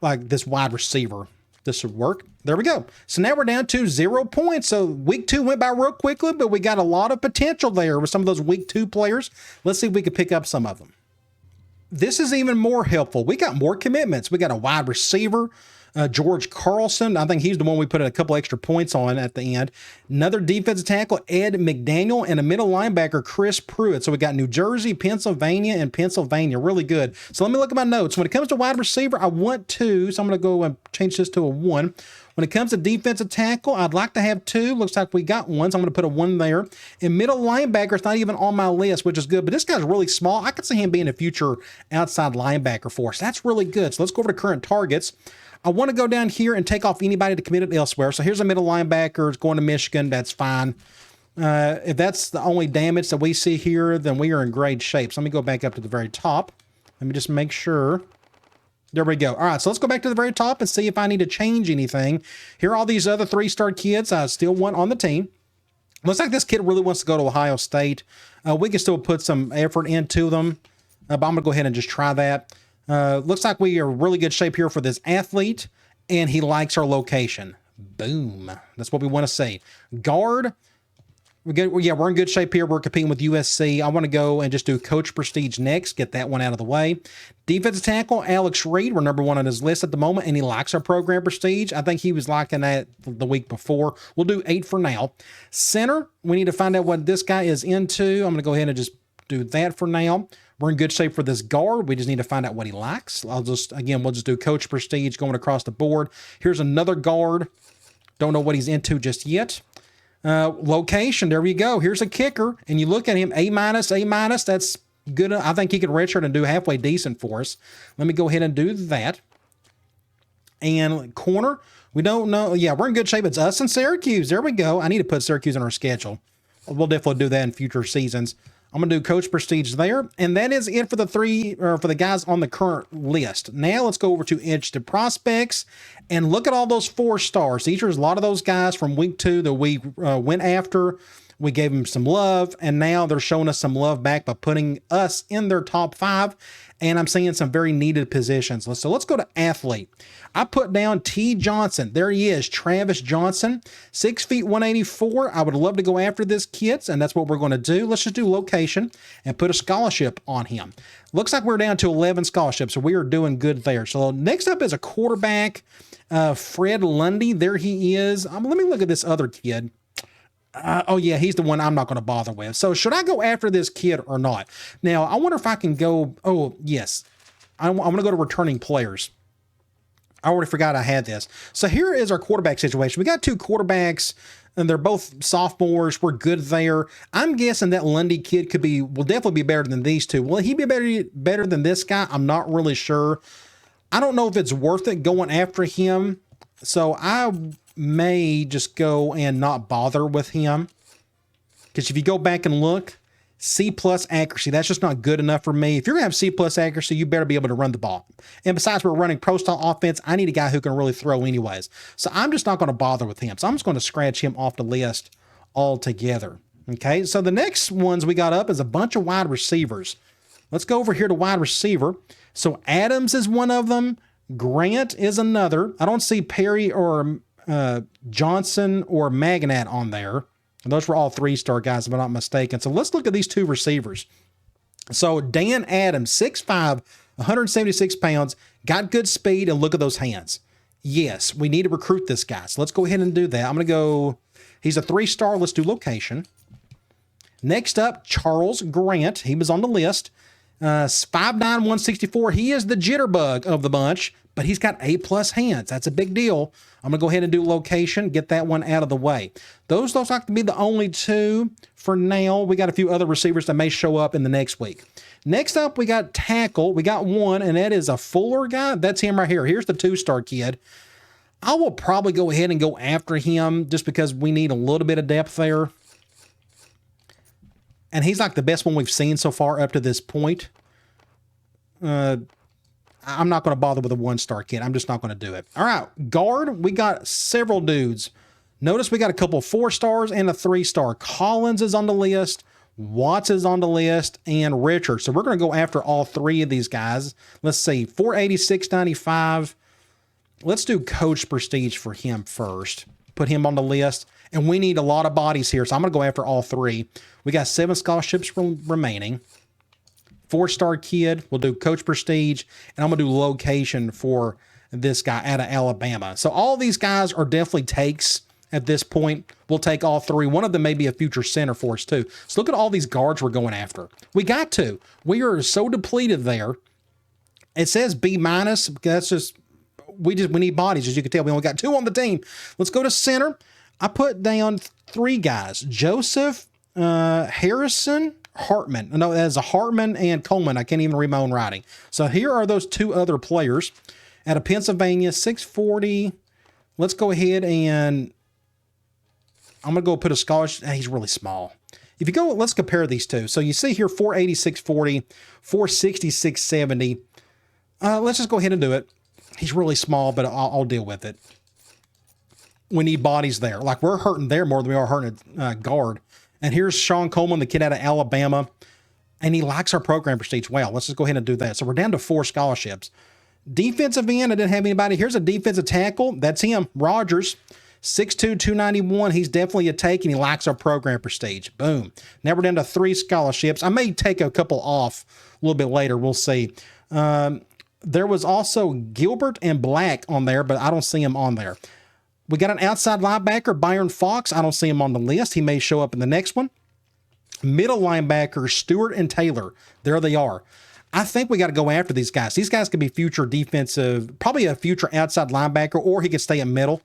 Speaker 1: like this wide receiver. This would work. There we go. So now we're down to 0 points. So week 2 went by real quickly, but we got a lot of potential there with some of those week 2 players. Let's see if we can pick up some of them. This is even more helpful. We got more commitments. We got a wide receiver, George Carlson. I think he's the one we put a couple extra points on at the end. Another defensive tackle, Ed McDaniel, and a middle linebacker, Chris Pruitt. So we got New Jersey, Pennsylvania, and Pennsylvania. Really good. So let me look at my notes. When it comes to wide receiver, I want 2. So I'm going to go and change this to a 1. When it comes to defensive tackle, I'd like to have 2. Looks like we got 1, so I'm going to put a 1 there. And middle linebacker is not even on my list, which is good. But this guy's really small. I could see him being a future outside linebacker for us. That's really good. So let's go over to current targets. I want to go down here and take off anybody that committed elsewhere. So here's a middle linebacker. It's going to Michigan. That's fine. If that's the only damage that we see here, then we are in great shape. So let me go back up to the very top. Let me just make sure. There we go. All right, so let's go back to the very top and see if I need to change anything. Here are all these other 3-star kids I still want on the team. Looks like this kid really wants to go to Ohio State. We can still put some effort into them, but I'm going to go ahead and just try that. Looks like we are in really good shape here for this athlete, and he likes our location. Boom. That's what we want to see. Guard. We're in good shape here. We're competing with USC. I want to go and just do coach prestige next. Get that one out of the way. Defensive tackle, Alex Reed. We're number 1 on his list at the moment, and he likes our program prestige. I think he was liking that the week before. We'll do 8 for now. Center, we need to find out what this guy is into. I'm going to go ahead and just do that for now. We're in good shape for this guard. We just need to find out what he likes. We'll just do coach prestige going across the board. Here's another guard. Don't know what he's into just yet. Location, there we go. Here's a kicker, and you look at him, A-, A-. That's good. I think he could redshirt and do halfway decent for us. Let me go ahead and do that. And corner, we don't know. Yeah, we're in good shape. It's us and Syracuse. There we go. I need to put Syracuse on our schedule. We'll definitely do that in future seasons. I'm going to do coach prestige there. And that is it for the guys on the current list. Now let's go over to interested prospects and look at all those 4 stars. These are a lot of those guys from week 2 that we went after. We gave them some love, and now they're showing us some love back by putting us in their top 5. And I'm seeing some very needed positions. So let's go to athlete. I put down T. Johnson. There he is, Travis Johnson, 6 feet 184. I would love to go after this kid, and that's what we're going to do. Let's just do location and put a scholarship on him. Looks like we're down to 11 scholarships, so we are doing good there. So next up is a quarterback, Fred Lundy. There he is. Let me look at this other kid. Oh, yeah, he's the one I'm not going to bother with. So should I go after this kid or not? Now, I wonder if I can go. Oh, yes. I'm going to go to returning players. I already forgot I had this. So here is our quarterback situation. We got 2 quarterbacks, and they're both sophomores. We're good there. I'm guessing that Lundy kid will definitely be better than these 2. Will he be better than this guy? I'm not really sure. I don't know if it's worth it going after him. So I may just go and not bother with him. Because if you go back and look, C+ accuracy. That's just not good enough for me. If you're going to have C+ accuracy, you better be able to run the ball. And besides, we're running pro-style offense. I need a guy who can really throw anyways. So I'm just not going to bother with him. So I'm just going to scratch him off the list altogether. Okay, so the next ones we got up is a bunch of wide receivers. Let's go over here to wide receiver. So Adams is one of them. Grant is another. I don't see Perry or Johnson or Magnat on there. Those were all 3-star guys, if I'm not mistaken. So let's look at these 2 receivers. So Dan Adams, 6'5", 176 pounds, got good speed, and look at those hands. Yes, we need to recruit this guy. So let's go ahead and do that. I'm going to go, he's a 3-star. Let's do location. Next up, Charles Grant. He was on the list. 5'9", 164. He is the jitterbug of the bunch, but he's got A+ hands. That's a big deal. I'm going to go ahead and do location, get that one out of the way. Those looks like to be the only 2 for now. We got a few other receivers that may show up in the next week. Next up, we got tackle. We got one, and that is a Fuller guy. That's him right here. Here's the 2-star kid. I will probably go ahead and go after him just because we need a little bit of depth there. And he's like the best one we've seen so far up to this point. I'm not going to bother with a 1-star kid. I'm just not going to do it. All right, guard, we got several dudes. Notice we got a couple 4-stars and a 3-star. Collins is on the list. Watts is on the list. And Richard. So we're going to go after all 3 of these guys. Let's see, 480, 695. Let's do coach prestige for him first. Put him on the list. And we need a lot of bodies here, so I'm going to go after all 3. We got 7 scholarships remaining. 4-star kid. We'll do coach prestige. And I'm going to do location for this guy out of Alabama. So all these guys are definitely takes at this point. We'll take all 3. One of them may be a future center for us too. So look at all these guards we're going after. We got to. We are so depleted there. It says B-. That's just, we need bodies, as you can tell. We only got 2 on the team. Let's go to center. I put down 3 guys. Joseph, Harrison, Hartman. No, that's a Hartman and Coleman. I can't even read my own writing. So here are those 2 other players. Out of Pennsylvania, 640. Let's go ahead and I'm going to go put a scholarship. He's really small. If you go, let's compare these 2. So you see here 480, 640, 460, 670. Let's just go ahead and do it. He's really small, but I'll deal with it. We need bodies there. Like, we're hurting there more than we are hurting at guard. And here's Sean Coleman, the kid out of Alabama, and he likes our program prestige well. Let's just go ahead and do that. So we're down to 4 scholarships. Defensive end, I didn't have anybody. Here's a defensive tackle. That's him, Rogers, 6'2", 291. He's definitely a take, and he likes our program prestige. Boom. Now we're down to 3 scholarships. I may take a couple off a little bit later. We'll see. There was also Gilbert and Black on there, but I don't see him on there. We got an outside linebacker, Byron Fox. I don't see him on the list. He may show up in the next one. Middle linebacker, Stewart and Taylor. There they are. I think we got to go after these guys. These guys could be future defensive, probably a future outside linebacker, or he could stay in middle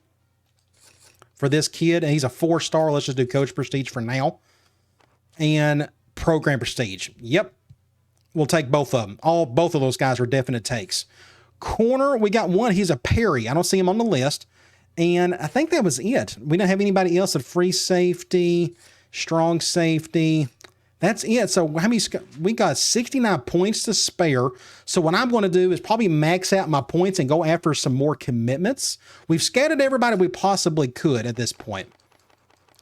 Speaker 1: for this kid. And he's a 4-star. Let's just do coach prestige for now. And program prestige. Yep. We'll take both of them. Both of those guys are definite takes. Corner, we got one. He's a Perry. I don't see him on the list. And I think that was it. We don't have anybody else at free safety, strong safety. That's it. So how many? We got 69 points to spare. So what I'm going to do is probably max out my points and go after some more commitments. We've scattered everybody we possibly could at this point.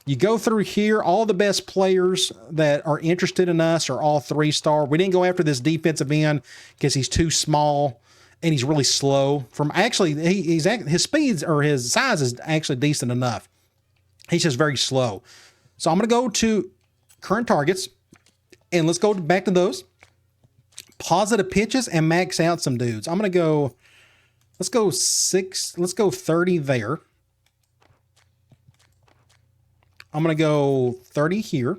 Speaker 1: You go through here, all the best players that are interested in us are all 3-star. We didn't go after this defensive end because he's too small. And he's really slow. His speeds or his size is actually decent enough. He's just very slow. So I'm going to go to current targets, and let's go back to those positive pitches and max out some dudes. I'm going to go. Let's go 30 there. I'm going to go 30 here.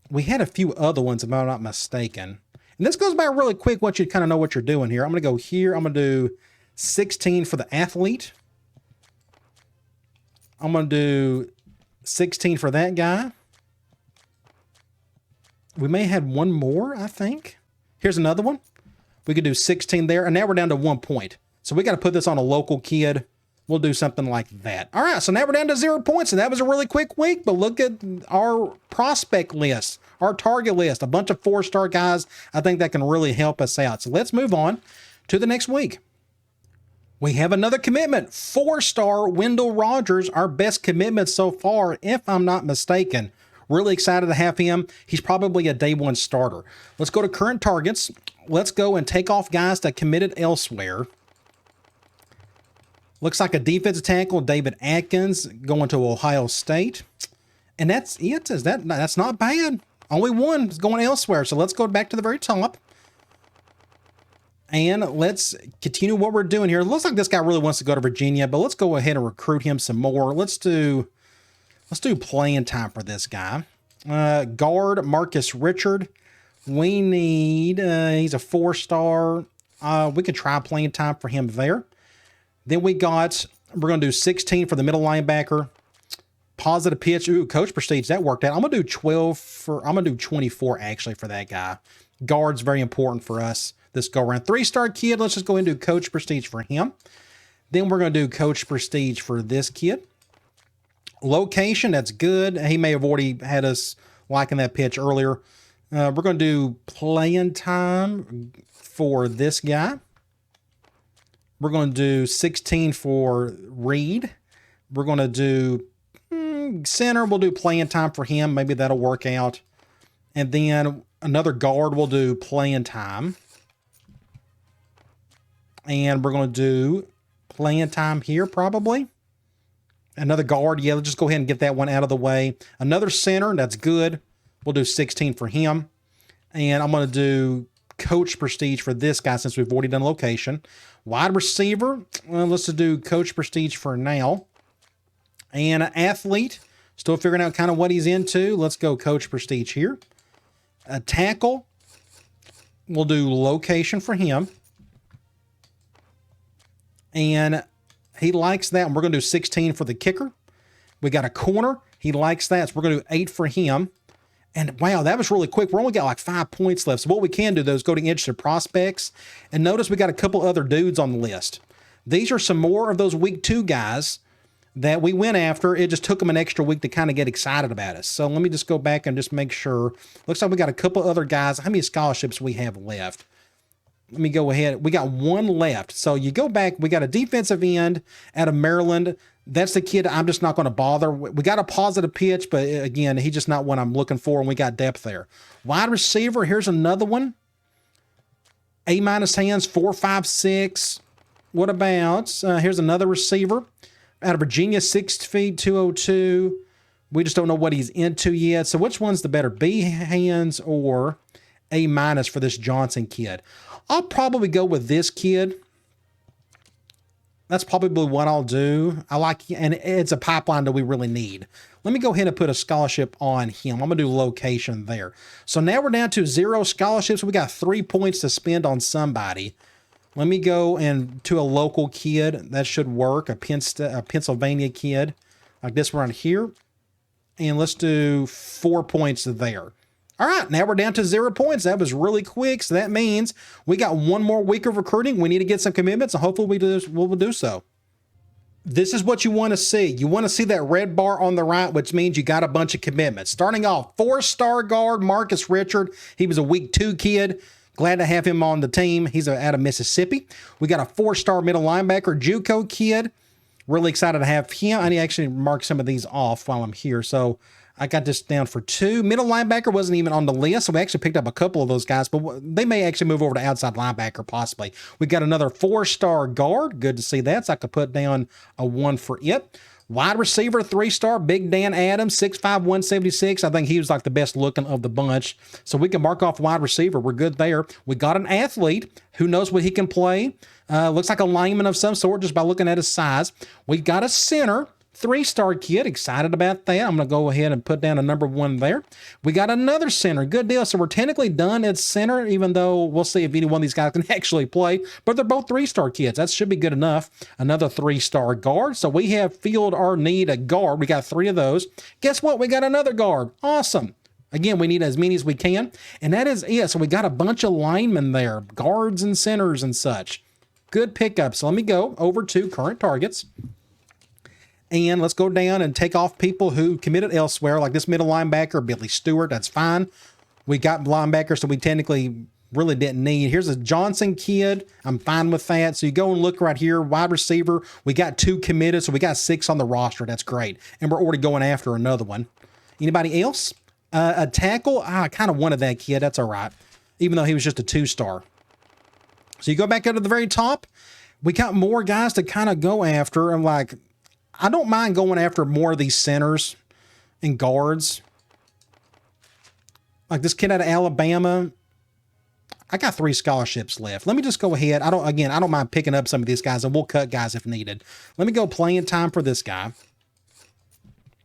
Speaker 1: We had a few other ones, if I'm not mistaken. And this goes by really quick once you kind of know what you're doing here. I'm going to go here. I'm going to do 16 for the athlete. I'm going to do 16 for that guy. We may have one more, I think. Here's another one. We could do 16 there. And now we're down to 1 point. So we got to put this on a local kid. we'll do something like that. All right, so now we're down to 0 points, and that was a really quick week, but look at our prospect list, our target list, a bunch of 4-star guys. I think that can really help us out. So let's move on to the next week. We have another commitment, 4-star Wendell Rogers, our best commitment so far, if I'm not mistaken. Really excited to have him. He's probably a day 1 starter. Let's go to current targets. Let's go and take off guys that committed elsewhere. Looks like a defensive tackle, David Atkins, going to Ohio State. And that's it. That's not bad. Only one is going elsewhere. So let's go back to the very top. And let's continue what we're doing here. It looks like this guy really wants to go to Virginia, but let's go ahead and recruit him some more. Let's do playing time for this guy. Guard Marcus Richard. We need, he's a 4-star. We could try playing time for him there. Then we're going to do 16 for the middle linebacker. Positive pitch. Ooh, coach prestige. That worked out. I'm going to do 24 actually for that guy. Guard's very important for us this go around. 3-star kid. Let's just go ahead and do coach prestige for him. Then we're going to do coach prestige for this kid. Location. That's good. He may have already had us liking that pitch earlier. We're going to do playing time for this guy. We're going to do 16 for Reed. We're going to do center. We'll do playing time for him. Maybe that'll work out. And then another guard, we'll do playing time. And we're going to do playing time here probably. Another guard. Yeah, let's just go ahead and get that one out of the way. Another center. That's good. We'll do 16 for him. And I'm going to do coach prestige for this guy since we've already done location. Wide receiver. Well, let's do coach prestige for now. And an athlete. Still figuring out kind of what he's into. Let's go coach prestige here. A tackle. We'll do location for him. And he likes that. And we're going to do 16 for the kicker. We got a corner. He likes that. So we're going to do 8 for him. And wow, that was really quick. We're only got like 5 points left. So what we can do though is go to interested prospects. And notice we got a couple other dudes on the list. These are some more of those week 2 guys that we went after. It just took them an extra week to kind of get excited about us. So let me just go back and just make sure. Looks like we got a couple other guys. How many scholarships we have left? Let me go ahead. We got 1 left. So you go back. We got a defensive end out of Maryland. That's the kid I'm just not going to bother. We got a positive pitch, but again, he's just not what I'm looking for, and we got depth there. Wide receiver, here's another one. A- hands, 4, 5, 6. What about, here's another receiver out of Virginia, 6 feet, 202. We just don't know what he's into yet. So which one's the better, B hands or A- for this Johnson kid? I'll probably go with this kid. That's probably what I'll do. I like, and it's a pipeline that we really need. Let me go ahead and put a scholarship on him. I'm going to do location there. So now we're down to 0 scholarships. We got 3 points to spend on somebody. Let me go and to a local kid. That should work. A Pennsylvania kid like this one right here. And let's do 4 points there. All right, now we're down to 0 points. That was really quick. So that means we got 1 more week of recruiting. We need to get some commitments, and hopefully we'll do so. This is what you want to see. You want to see that red bar on the right, which means you got a bunch of commitments. Starting off, 4-star guard Marcus Richard. He was a week 2 kid. Glad to have him on the team. He's out of Mississippi. We got a 4-star middle linebacker, JUCO kid. Really excited to have him. I need to actually mark some of these off while I'm here. So I got this down for 2. Middle linebacker wasn't even on the list, so we actually picked up a couple of those guys, but they may actually move over to outside linebacker possibly. We got another 4-star guard. Good to see that, so I could put down a 1 for it. Wide receiver, 3-star, Big Dan Adams, 6'5", 176. I think he was like the best looking of the bunch, so we can mark off wide receiver. We're good there. We got an athlete. Who knows what he can play? Looks like a lineman of some sort just by looking at his size. We got a center. 3-star kid, excited about that. I'm going to go ahead and put down a number 1 there. We got another center. Good deal. So we're technically done at center, even though we'll see if any one of these guys can actually play. But they're both 3-star kids. That should be good enough. Another 3-star guard. So we have filled our need a guard. We got 3 of those. Guess what? We got another guard. Awesome. Again, we need as many as we can. And that is it. So we got a bunch of linemen there, guards and centers and such. Good pickup. So let me go over to current targets. And let's go down and take off people who committed elsewhere, like this middle linebacker, Billy Stewart. That's fine. We got linebackers, so we technically really didn't need. Here's a Johnson kid. I'm fine with that. So you go and look right here, wide receiver. We got 2 committed, so we got 6 on the roster. That's great. And we're already going after another one. Anybody else? A tackle? I kind of wanted that kid. That's all right, even though he was just a 2-star. So you go back up to the very top. We got more guys to kind of go after. I'm like, I don't mind going after more of these centers and guards. Like this kid out of Alabama. I got 3 scholarships left. Let me just go ahead. I don't mind picking up some of these guys, and we'll cut guys if needed. Let me go playing time for this guy.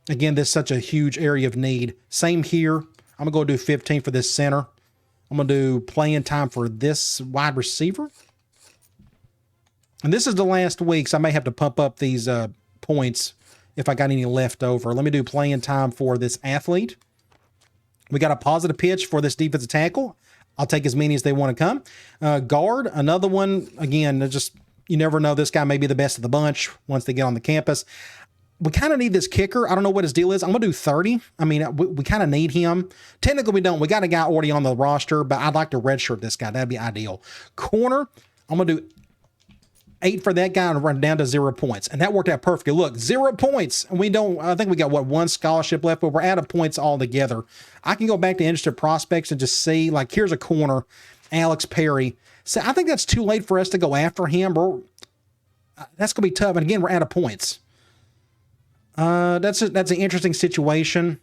Speaker 1: Again, this is such a huge area of need. Same here. I'm going to go do 15 for this center. I'm going to do playing time for this wide receiver. And this is the last week, so I may have to pump up these points if I got any left over. Let me do playing time for this athlete. We got a positive pitch for this defensive tackle. I'll take as many as they want to come. Guard, another one. Again, you never know. This guy may be the best of the bunch once they get on the campus. We kind of need this kicker. I don't know what his deal is. I'm going to do 30. I mean, we kind of need him. Technically, we don't. We got a guy already on the roster, but I'd like to redshirt this guy. That'd be ideal. Corner, I'm going to do 8 for that guy and run down to 0 points. And that worked out perfectly. Look, 0 points. And I think we got, 1 scholarship left, but we're out of points altogether. I can go back to interested prospects and just see, like, here's a corner, Alex Perry. So I think that's too late for us to go after him. That's going to be tough. And again, we're out of points. That's an interesting situation.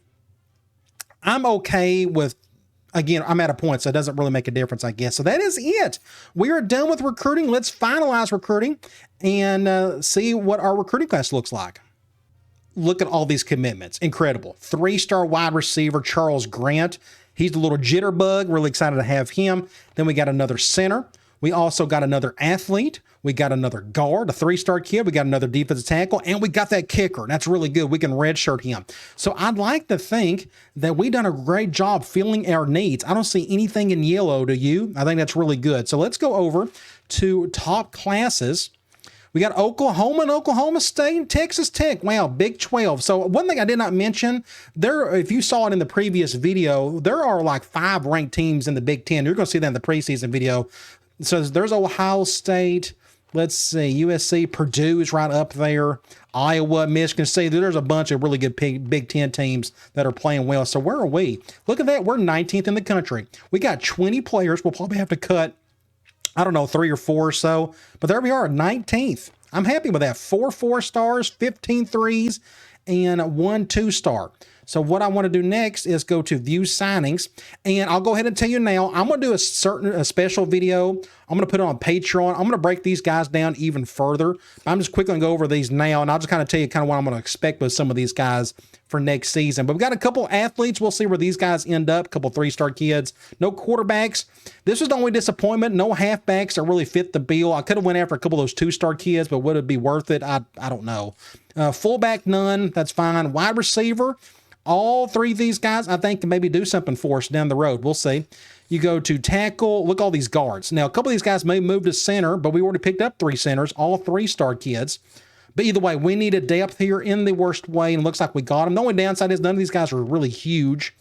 Speaker 1: I'm okay with, again, I'm out of points, so it doesn't really make a difference, I guess. So that is it. We are done with recruiting. Let's finalize recruiting and see what our recruiting class looks like. Look at all these commitments. Incredible. 3-star wide receiver, Charles Grant. He's the little jitterbug. Really excited to have him. Then we got another center. We also got another athlete. We got another guard, a 3-star kid. We got another defensive tackle, and we got that kicker. That's really good. We can redshirt him. So I'd like to think that we've done a great job filling our needs. I don't see anything in yellow, do you? I think that's really good. So let's go over to top classes. We got Oklahoma and Oklahoma State and Texas Tech. Wow, Big 12. So one thing I did not mention, if you saw it in the previous video, there are like 5 ranked teams in the Big 10. You're going to see that in the preseason video. So there's Ohio State. Let's see, USC, Purdue is right up there. Iowa, Michigan State. There's a bunch of really good Big 10 teams that are playing well. So where are we? Look at that. We're 19th in the country. We got 20 players. We'll probably have to cut, I don't know, 3 or 4 or so. But there we are, 19th. I'm happy with that. 4 4-stars, 15 3s, and 1 2-star. So what I want to do next is go to view signings, and I'll go ahead and tell you now, I'm going to do a special video. I'm going to put it on Patreon. I'm going to break these guys down even further. I'm just quickly going to go over these now, and I'll just kind of tell you kind of what I'm going to expect with some of these guys for next season. But we've got a couple athletes. We'll see where these guys end up. A couple 3-star kids. No quarterbacks. This was the only disappointment. No halfbacks that really fit the bill. I could have went after a couple of those 2-star kids, but would it be worth it? I don't know. Fullback, none. That's fine. Wide receiver. All 3 of these guys, I think, can maybe do something for us down the road. We'll see. You go to tackle. Look at all these guards. Now, a couple of these guys may move to center, but we already picked up 3 centers, all 3-star kids. But either way, we needed depth here in the worst way, and it looks like we got them. The only downside is none of these guys are really huge,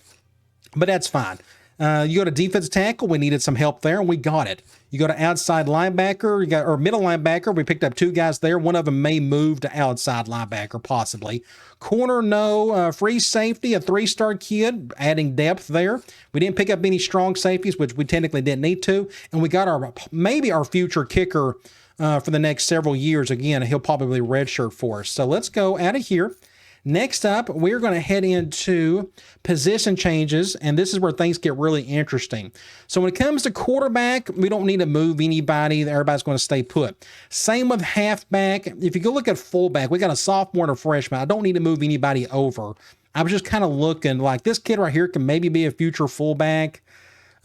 Speaker 1: but that's fine. You go to defensive tackle. We needed some help there, and we got it. You go to outside linebacker, or middle linebacker. We picked up 2 guys there. One of them may move to outside linebacker, possibly. Corner, no. Free safety, a 3-star kid, adding depth there. We didn't pick up any strong safeties, which we technically didn't need to. And we got maybe our future kicker for the next several years. Again, he'll probably redshirt for us. So let's go out of here. Next up, we're going to head into position changes, and this is where things get really interesting. So when it comes to quarterback, we don't need to move anybody. Everybody's going to stay put. Same with halfback. If you go look at fullback, we got a sophomore and a freshman. I don't need to move anybody over. I was just kind of looking like this kid right here can maybe be a future fullback.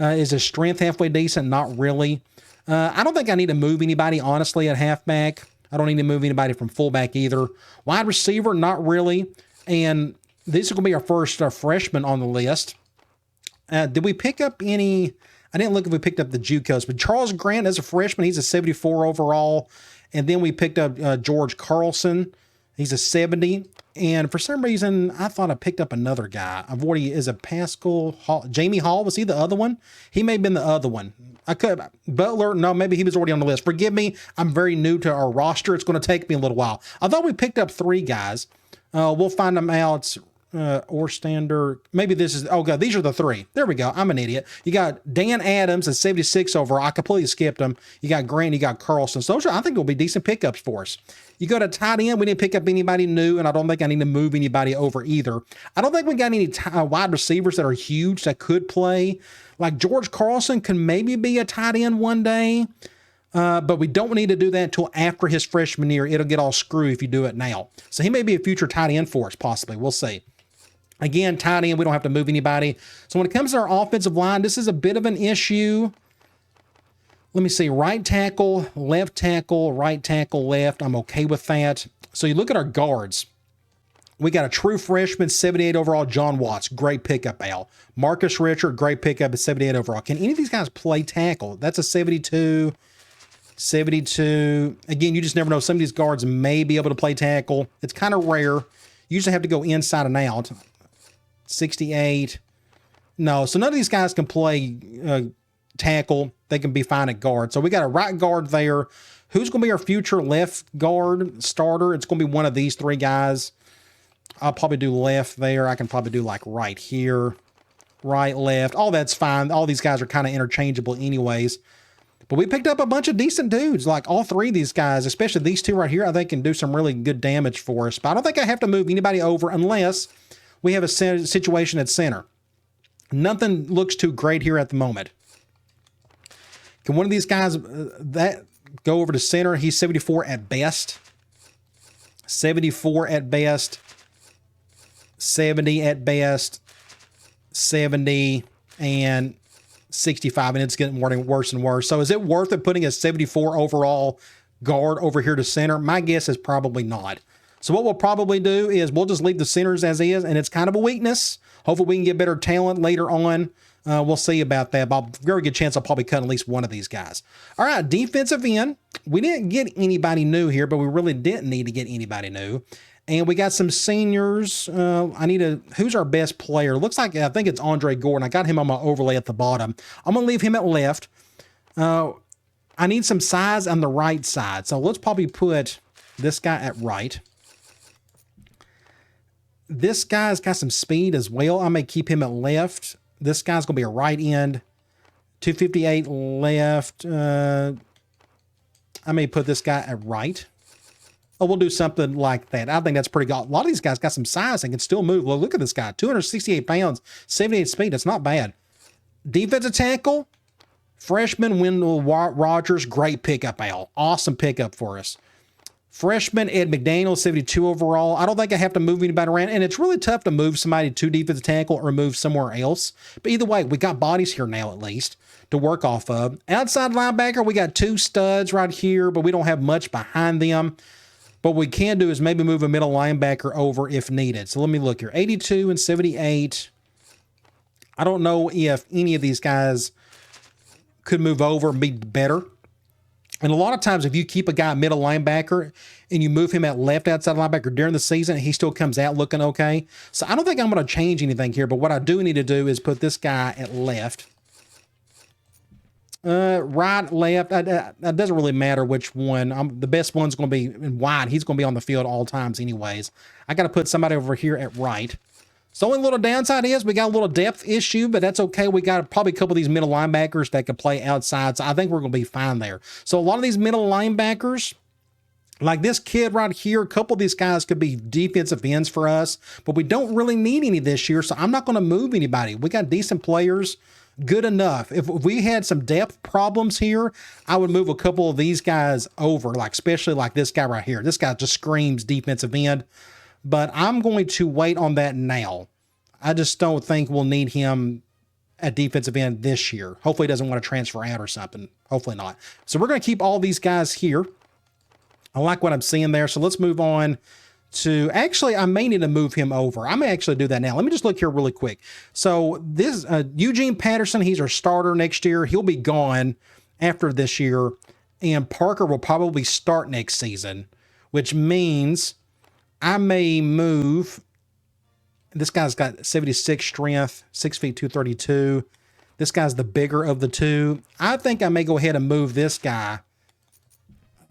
Speaker 1: Is his strength halfway decent? Not really. I don't think I need to move anybody, honestly, at halfback. I don't need to move anybody from fullback either. Wide receiver, not really. And these are going to be our first freshmen on the list. Did we pick up any? I didn't look if we picked up the JUCOs, but Charles Grant as a freshman, he's a 74 overall. And then we picked up George Carlson He's a 70. And for some reason, I thought I picked up another guy. I've already, is a Pascal Hall, Jamie Hall, was he the other one? He may have been the other one. I could, Butler, no, maybe he was already on the list. Forgive me, I'm very new to our roster. It's going to take me a little while. I thought we picked up 3 guys. We'll find them out. Or standard, maybe this is, oh god, these are the 3. There we go. I'm an idiot. You got Dan Adams at 76 overall. I completely skipped him. You got Grant, you got Carlson. So those are, I think, will be decent pickups for us. You go to tight end, we didn't pick up anybody new, and I don't think I need to move anybody over either. I don't think we got any wide receivers that are huge that could play. Like George Carlson can maybe be a tight end one day. But we don't need to do that until after his freshman year. It'll get all screwy if you do it now. So he may be a future tight end for us, possibly. We'll see. Again, tight end, we don't have to move anybody. So when it comes to our offensive line, this is a bit of an issue. Let me see. Right tackle, left, left. I'm okay with that. So you look at our guards. We got a true freshman, 78 overall, John Watts. Great pickup, Al. Marcus Richard, great pickup at 78 overall. Can any of these guys play tackle? That's a 72. 72. Again, you just never know. Some of these guards may be able to play tackle. It's kind of rare. You usually have to go inside and out. 68. No, so none of these guys can play tackle. They can be fine at guard. So we got a right guard there. Who's going to be our future left guard starter? It's going to be one of these 3 guys. I'll probably do left there. I can probably do like right here, right, left. All that's fine. All these guys are kind of interchangeable anyways. But we picked up a bunch of decent dudes. Like all 3 of these guys, especially these 2 right here, I think can do some really good damage for us. But I don't think I have to move anybody over unless we have a situation at center. Nothing looks too great here at the moment. Can one of these guys that go over to center? He's 74 at best. 74 at best. 70 at best. 70 and 65, and it's getting worse and worse. So is it worth it putting a 74 overall guard over here to center? My guess is probably not. So what we'll probably do is we'll just leave the centers as is, and it's kind of a weakness. Hopefully we can get better talent later on. We'll see about that, but very good chance I'll probably cut at least one of these guys. All right, defensive end. We didn't get anybody new here, but we really didn't need to get anybody new. And we got some seniors. Who's our best player? Looks like, I think it's Andre Gordon. I got him on my overlay at the bottom. I'm going to leave him at left. I need some size on the right side. So let's probably put this guy at right. This guy's got some speed as well. I may keep him at left. This guy's going to be a right end. 258 left. I may put this guy at right. Oh, we'll do something like that. I think that's pretty good. A lot of these guys got some size and can still move. Well, look at this guy. 268 pounds, 78 speed. That's not bad. Defensive tackle, freshman Wendell Rogers. Great pickup, Al. Awesome pickup for us. Freshman Ed McDaniel, 72 overall. I don't think I have to move anybody around, and it's really tough to move somebody to defensive tackle or move somewhere else. But either way, we got bodies here now at least to work off of. Outside linebacker, we got 2 studs right here, but we don't have much behind them. What we can do is maybe move a middle linebacker over if needed. So let me look here. 82 and 78. I don't know if any of these guys could move over and be better. And a lot of times if you keep a guy middle linebacker and you move him at left outside linebacker during the season, he still comes out looking okay. So I don't think I'm going to change anything here, but what I do need to do is put this guy at left. Right, left, that doesn't really matter which one. The best one's going to be in wide. He's going to be on the field all times anyways. I got to put somebody over here at right. So the only little downside is we got a little depth issue, but that's okay. We got probably a couple of these middle linebackers that can play outside, so I think we're going to be fine there. So a lot of these middle linebackers, like this kid right here, a couple of these guys could be defensive ends for us, but we don't really need any this year, so I'm not going to move anybody. We got decent players. Good enough. If we had some depth problems here, I would move a couple of these guys over, like especially like this guy right here. This guy just screams defensive end, but I'm going to wait on that now. I just don't think we'll need him at defensive end this year. Hopefully he doesn't want to transfer out or something. Hopefully not. So we're going to keep all these guys here. I like what I'm seeing there. So let's move on to, actually, I may need to move him over. I may actually do that now. Let me just look here really quick. So this Eugene Patterson, he's our starter next year. He'll be gone after this year. And Parker will probably start next season, which means I may move. This guy's got 76 strength, 6 feet 232. This guy's the bigger of the two. I think I may go ahead and move this guy.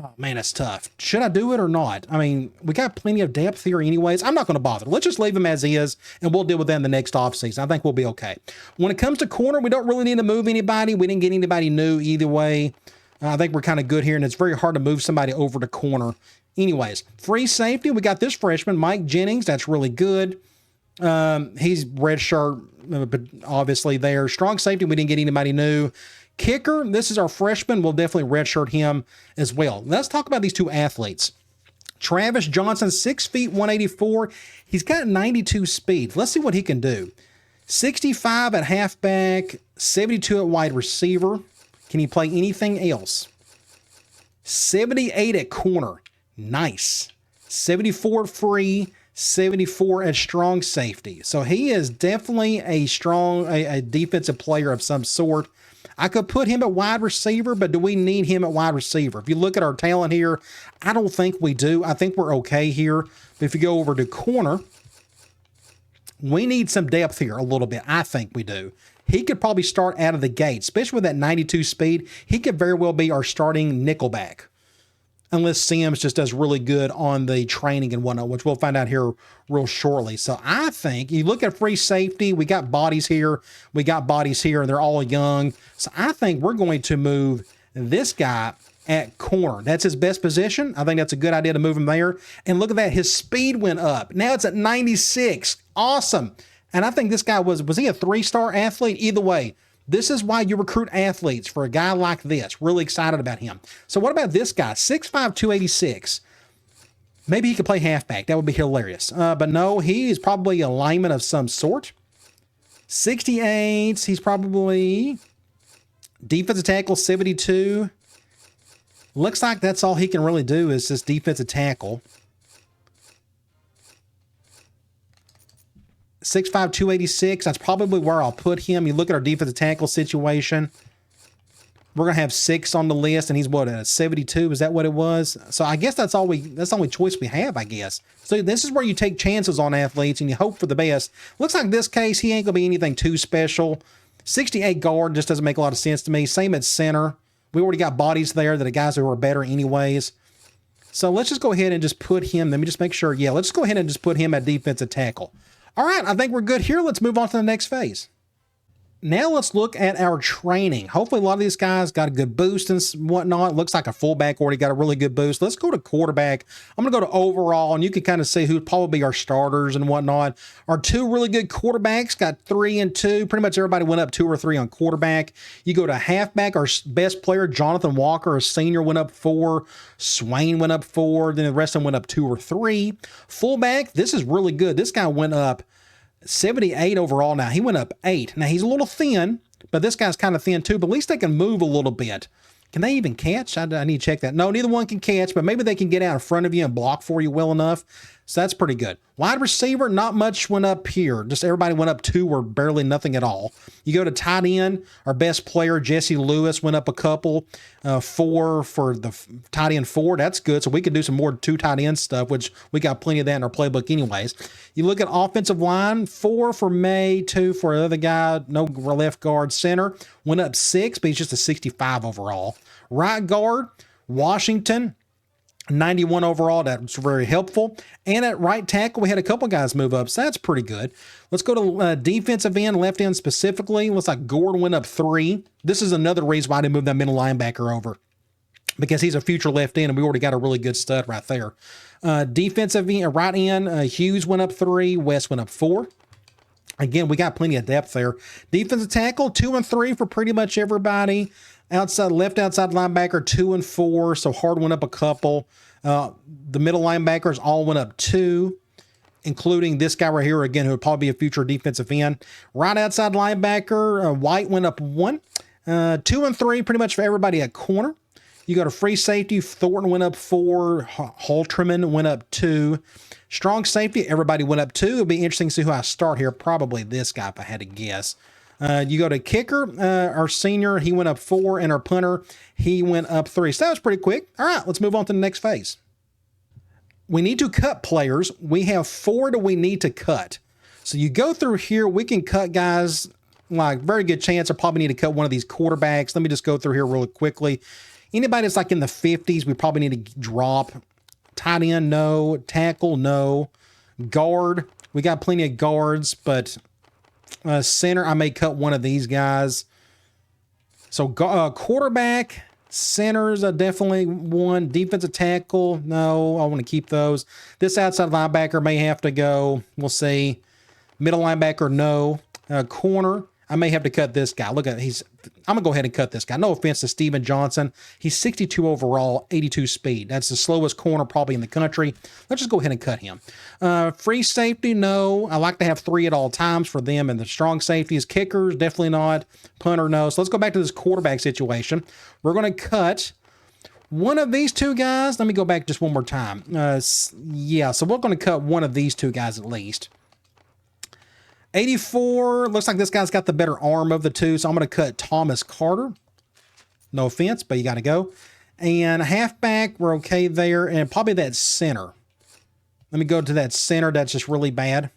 Speaker 1: Oh, man, that's tough. Should I do it or not? I mean, we got plenty of depth here anyways. I'm not going to bother. Let's just leave him as he is, and we'll deal with that in the next offseason. I think we'll be okay. When it comes to corner, we don't really need to move anybody. We didn't get anybody new either way. I think we're kind of good here, and it's very hard to move somebody over to corner. Anyways, free safety, we got this freshman, Mike Jennings. That's really good. He's red shirt, but obviously there. Strong safety, we didn't get anybody new. Kicker, this is our freshman. We'll definitely redshirt him as well. Let's talk about these two athletes. Travis Johnson, 6 feet 184. He's got 92 speed. Let's see what he can do. 65 at halfback, 72 at wide receiver. Can he play anything else? 78 at corner. Nice. 74 at free, 74 at strong safety. So he is definitely a strong, a defensive player of some sort. I could put him at wide receiver, but do we need him at wide receiver? If you look at our talent here, I don't think we do. I think we're okay here. But if you go over to corner, we need some depth here a little bit. I think we do. He could probably start out of the gate, especially with that 92 speed. He could very well be our starting nickelback, unless Sims just does really good on the training and whatnot, which we'll find out here real shortly. So I think you look at free safety, we got bodies here, and they're all young. So I think we're going to move this guy at corner. That's his best position. I think that's a good idea to move him there. And look at that, his speed went up. Now it's at 96. Awesome. And I think this guy was he a 3-star athlete? Either way, this is why you recruit athletes, for a guy like this. Really excited about him. So what about this guy? 6'5", 286. Maybe he could play halfback. That would be hilarious. But no, he is probably a lineman of some sort. 68. He's probably defensive tackle, 72. Looks like that's all he can really do is this defensive tackle. 6'5", 286. That's probably where I'll put him. You look at our defensive tackle situation. We're going to have 6 on the list, and he's what, a 72? Is that what it was? So I guess that's the only choice we have, I guess. So this is where you take chances on athletes, and you hope for the best. Looks like this case, he ain't going to be anything too special. 68 guard just doesn't make a lot of sense to me. Same at center. We already got bodies there that are guys who are better anyways. So let's just go ahead and just put him. Let me just make sure. Yeah, let's go ahead and just put him at defensive tackle. All right, I think we're good here. Let's move on to the next phase. Now let's look at our training. Hopefully a lot of these guys got a good boost and whatnot. Looks like a fullback already got a really good boost. Let's go to quarterback. I'm going to go to overall, and you can kind of see who probably our starters and whatnot. Our 2 really good quarterbacks got 3 and 2. Pretty much everybody went up 2 or 3 on quarterback. You go to halfback, our best player, Jonathan Walker, a senior, went up 4. Swain went up 4. Then the rest of them went up 2 or 3. Fullback, this is really good. This guy went up 78 overall. Now he went up 8. Now he's a little thin, but this guy's kind of thin too, but at least they can move a little bit. Can they even catch? I need to check that. No, neither one can catch, but maybe they can get out in front of you and block for you well enough. So that's pretty good. Wide receiver, not much went up here. Just everybody went up 2 or barely nothing at all. You go to tight end, our best player, Jesse Lewis, went up a couple. 4 for the tight end 4. That's good. So we could do some more 2 tight end stuff, which we got plenty of that in our playbook anyways. You look at offensive line, 4 for May, 2 for the other guy, no left guard. Center went up 6, but he's just a 65 overall. Right guard, Washington, 91 overall. That's very helpful. And at right tackle, we had a couple guys move up, so that's pretty good. Let's go to defensive end, left end specifically. Looks like Gordon went up 3. This is another reason why I didn't move that middle linebacker over, because he's a future left end, and we already got a really good stud right there. Defensive end, right end, Hughes went up 3. West went up 4. Again, we got plenty of depth there. Defensive tackle, 2 and 3 for pretty much everybody. Outside left outside linebacker, 2 and 4. So Hard went up a couple. The middle linebackers all went up 2, including this guy right here again, who would probably be a future defensive end. Right outside linebacker, White went up 1. 2 and 3, pretty much for everybody at corner. You go to free safety, Thornton went up 4. Halterman went up 2. Strong safety, everybody went up 2. It'll be interesting to see who I start here. Probably this guy if I had to guess. You go to kicker, our senior, he went up 4, and our punter, he went up 3. So that was pretty quick. All right, let's move on to the next phase. we need to cut players. We have 4 that we need to cut. So you go through here, we can cut guys, like very good chance I probably need to cut one of these quarterbacks. Let me just go through here really quickly. Anybody that's like in the 50s, we probably need to drop. Tight end, no. Tackle, no. Guard, we got plenty of guards, but center, I may cut one of these guys. So quarterback, centers, definitely one. Defensive tackle, no, I want to keep those. This outside linebacker may have to go. We'll see. Middle linebacker, no. Corner, I may have to cut this guy. Look at, I'm going to go ahead and cut this guy. No offense to Steven Johnson. He's 62 overall, 82 speed. That's the slowest corner probably in the country. Let's just go ahead and cut him. Free safety, no. I like to have 3 at all times for them. And the strong safeties, kickers, definitely not. Punter, no. So let's go back to this quarterback situation. We're going to cut one of these 2 guys. Let me go back just one more time. Yeah, so we're going to cut one of these 2 guys at least. 84, looks like this guy's got the better arm of the 2, so I'm going to cut Thomas Carter. No offense, but you got to go. And halfback, we're okay there, and probably that center. Let me go to that center. That's just really bad.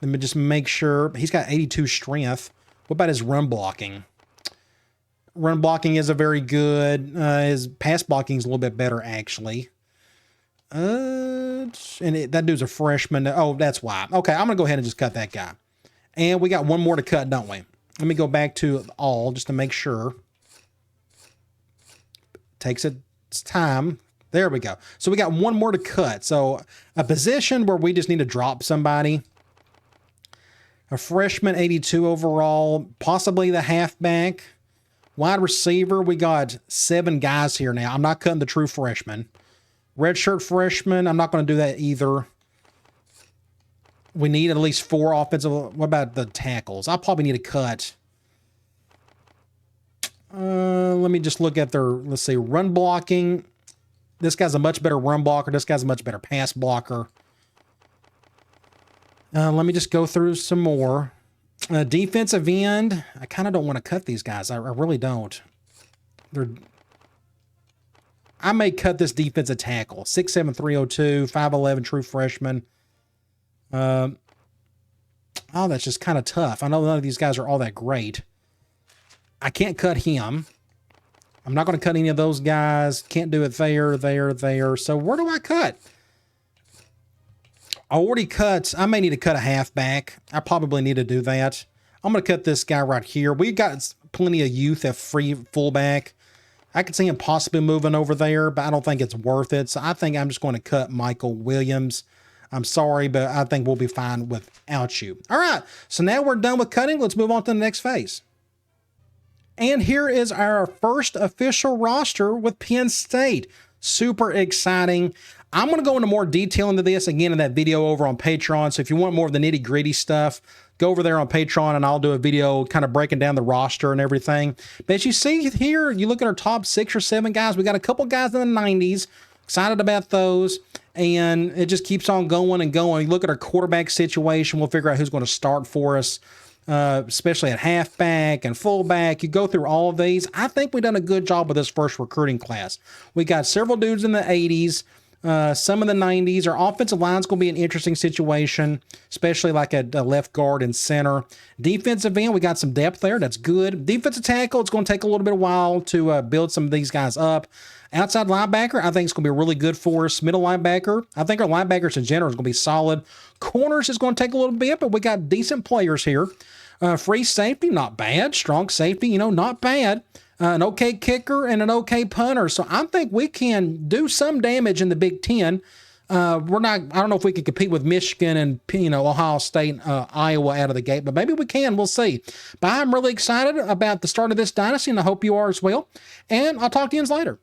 Speaker 1: Let me just make sure. He's got 82 strength. What about his run blocking? Run blocking is a very good. His pass blocking is a little bit better, actually. That dude's a freshman. Oh, that's why. Okay, I'm going to go ahead and just cut that guy. And we got one more to cut, don't we? Let me go back to all just to make sure. Takes its time. There we go. So we got one more to cut. So a position where we just need to drop somebody. A freshman, 82 overall. Possibly the halfback. Wide receiver, we got 7 guys here now. I'm not cutting the true freshman. Redshirt freshman, I'm not going to do that either. We need at least 4 offensive. What about the tackles? I'll probably need to cut. Let me just look at their, let's see, run blocking. This guy's a much better run blocker. This guy's a much better pass blocker. Let me just go through some more. Defensive end, I kind of don't want to cut these guys. I really don't. I may cut this defensive tackle. 6'7", 302, 5'11", true freshman. Oh, that's just kind of tough. I know none of these guys are all that great. I can't cut him. I'm not going to cut any of those guys. Can't do it there. So where do I cut? I already cut. I may need to cut a halfback. I probably need to do that. I'm going to cut this guy right here. We've got plenty of youth at free fullback. I could see him possibly moving over there, but I don't think it's worth it. So I think I'm just going to cut Michael Williams. I'm sorry, but I think we'll be fine without you. All right, so now we're done with cutting. Let's move on to the next phase. And here is our first official roster with Penn State. Super exciting. I'm going to go into more detail into this again in that video over on Patreon. So if you want more of the nitty gritty stuff, go over there on Patreon and I'll do a video kind of breaking down the roster and everything. But as you see here, you look at our top 6 or 7 guys. We got a couple guys in the 90s. Excited about those. And it just keeps on going and going. You look at our quarterback situation. We'll figure out who's going to start for us, especially at halfback and fullback. You go through all of these. I think we've done a good job with this first recruiting class. We got several dudes in the 80s. Some of the 90s. Our offensive line's going to be an interesting situation, especially like a left guard and center. Defensive end, we got some depth there. That's good. Defensive tackle, it's going to take a little bit of while to build some of these guys up. Outside linebacker, I think it's going to be really good for us. Middle linebacker, I think our linebackers in general is going to be solid. Corners is going to take a little bit, but we got decent players here. Free safety, not bad. Strong safety, not bad. An okay kicker and an okay punter. So I think we can do some damage in the Big Ten. I don't know if we can compete with Michigan and, Ohio State, Iowa out of the gate, but maybe we can. We'll see. But I'm really excited about the start of this dynasty, and I hope you are as well. And I'll talk to you later.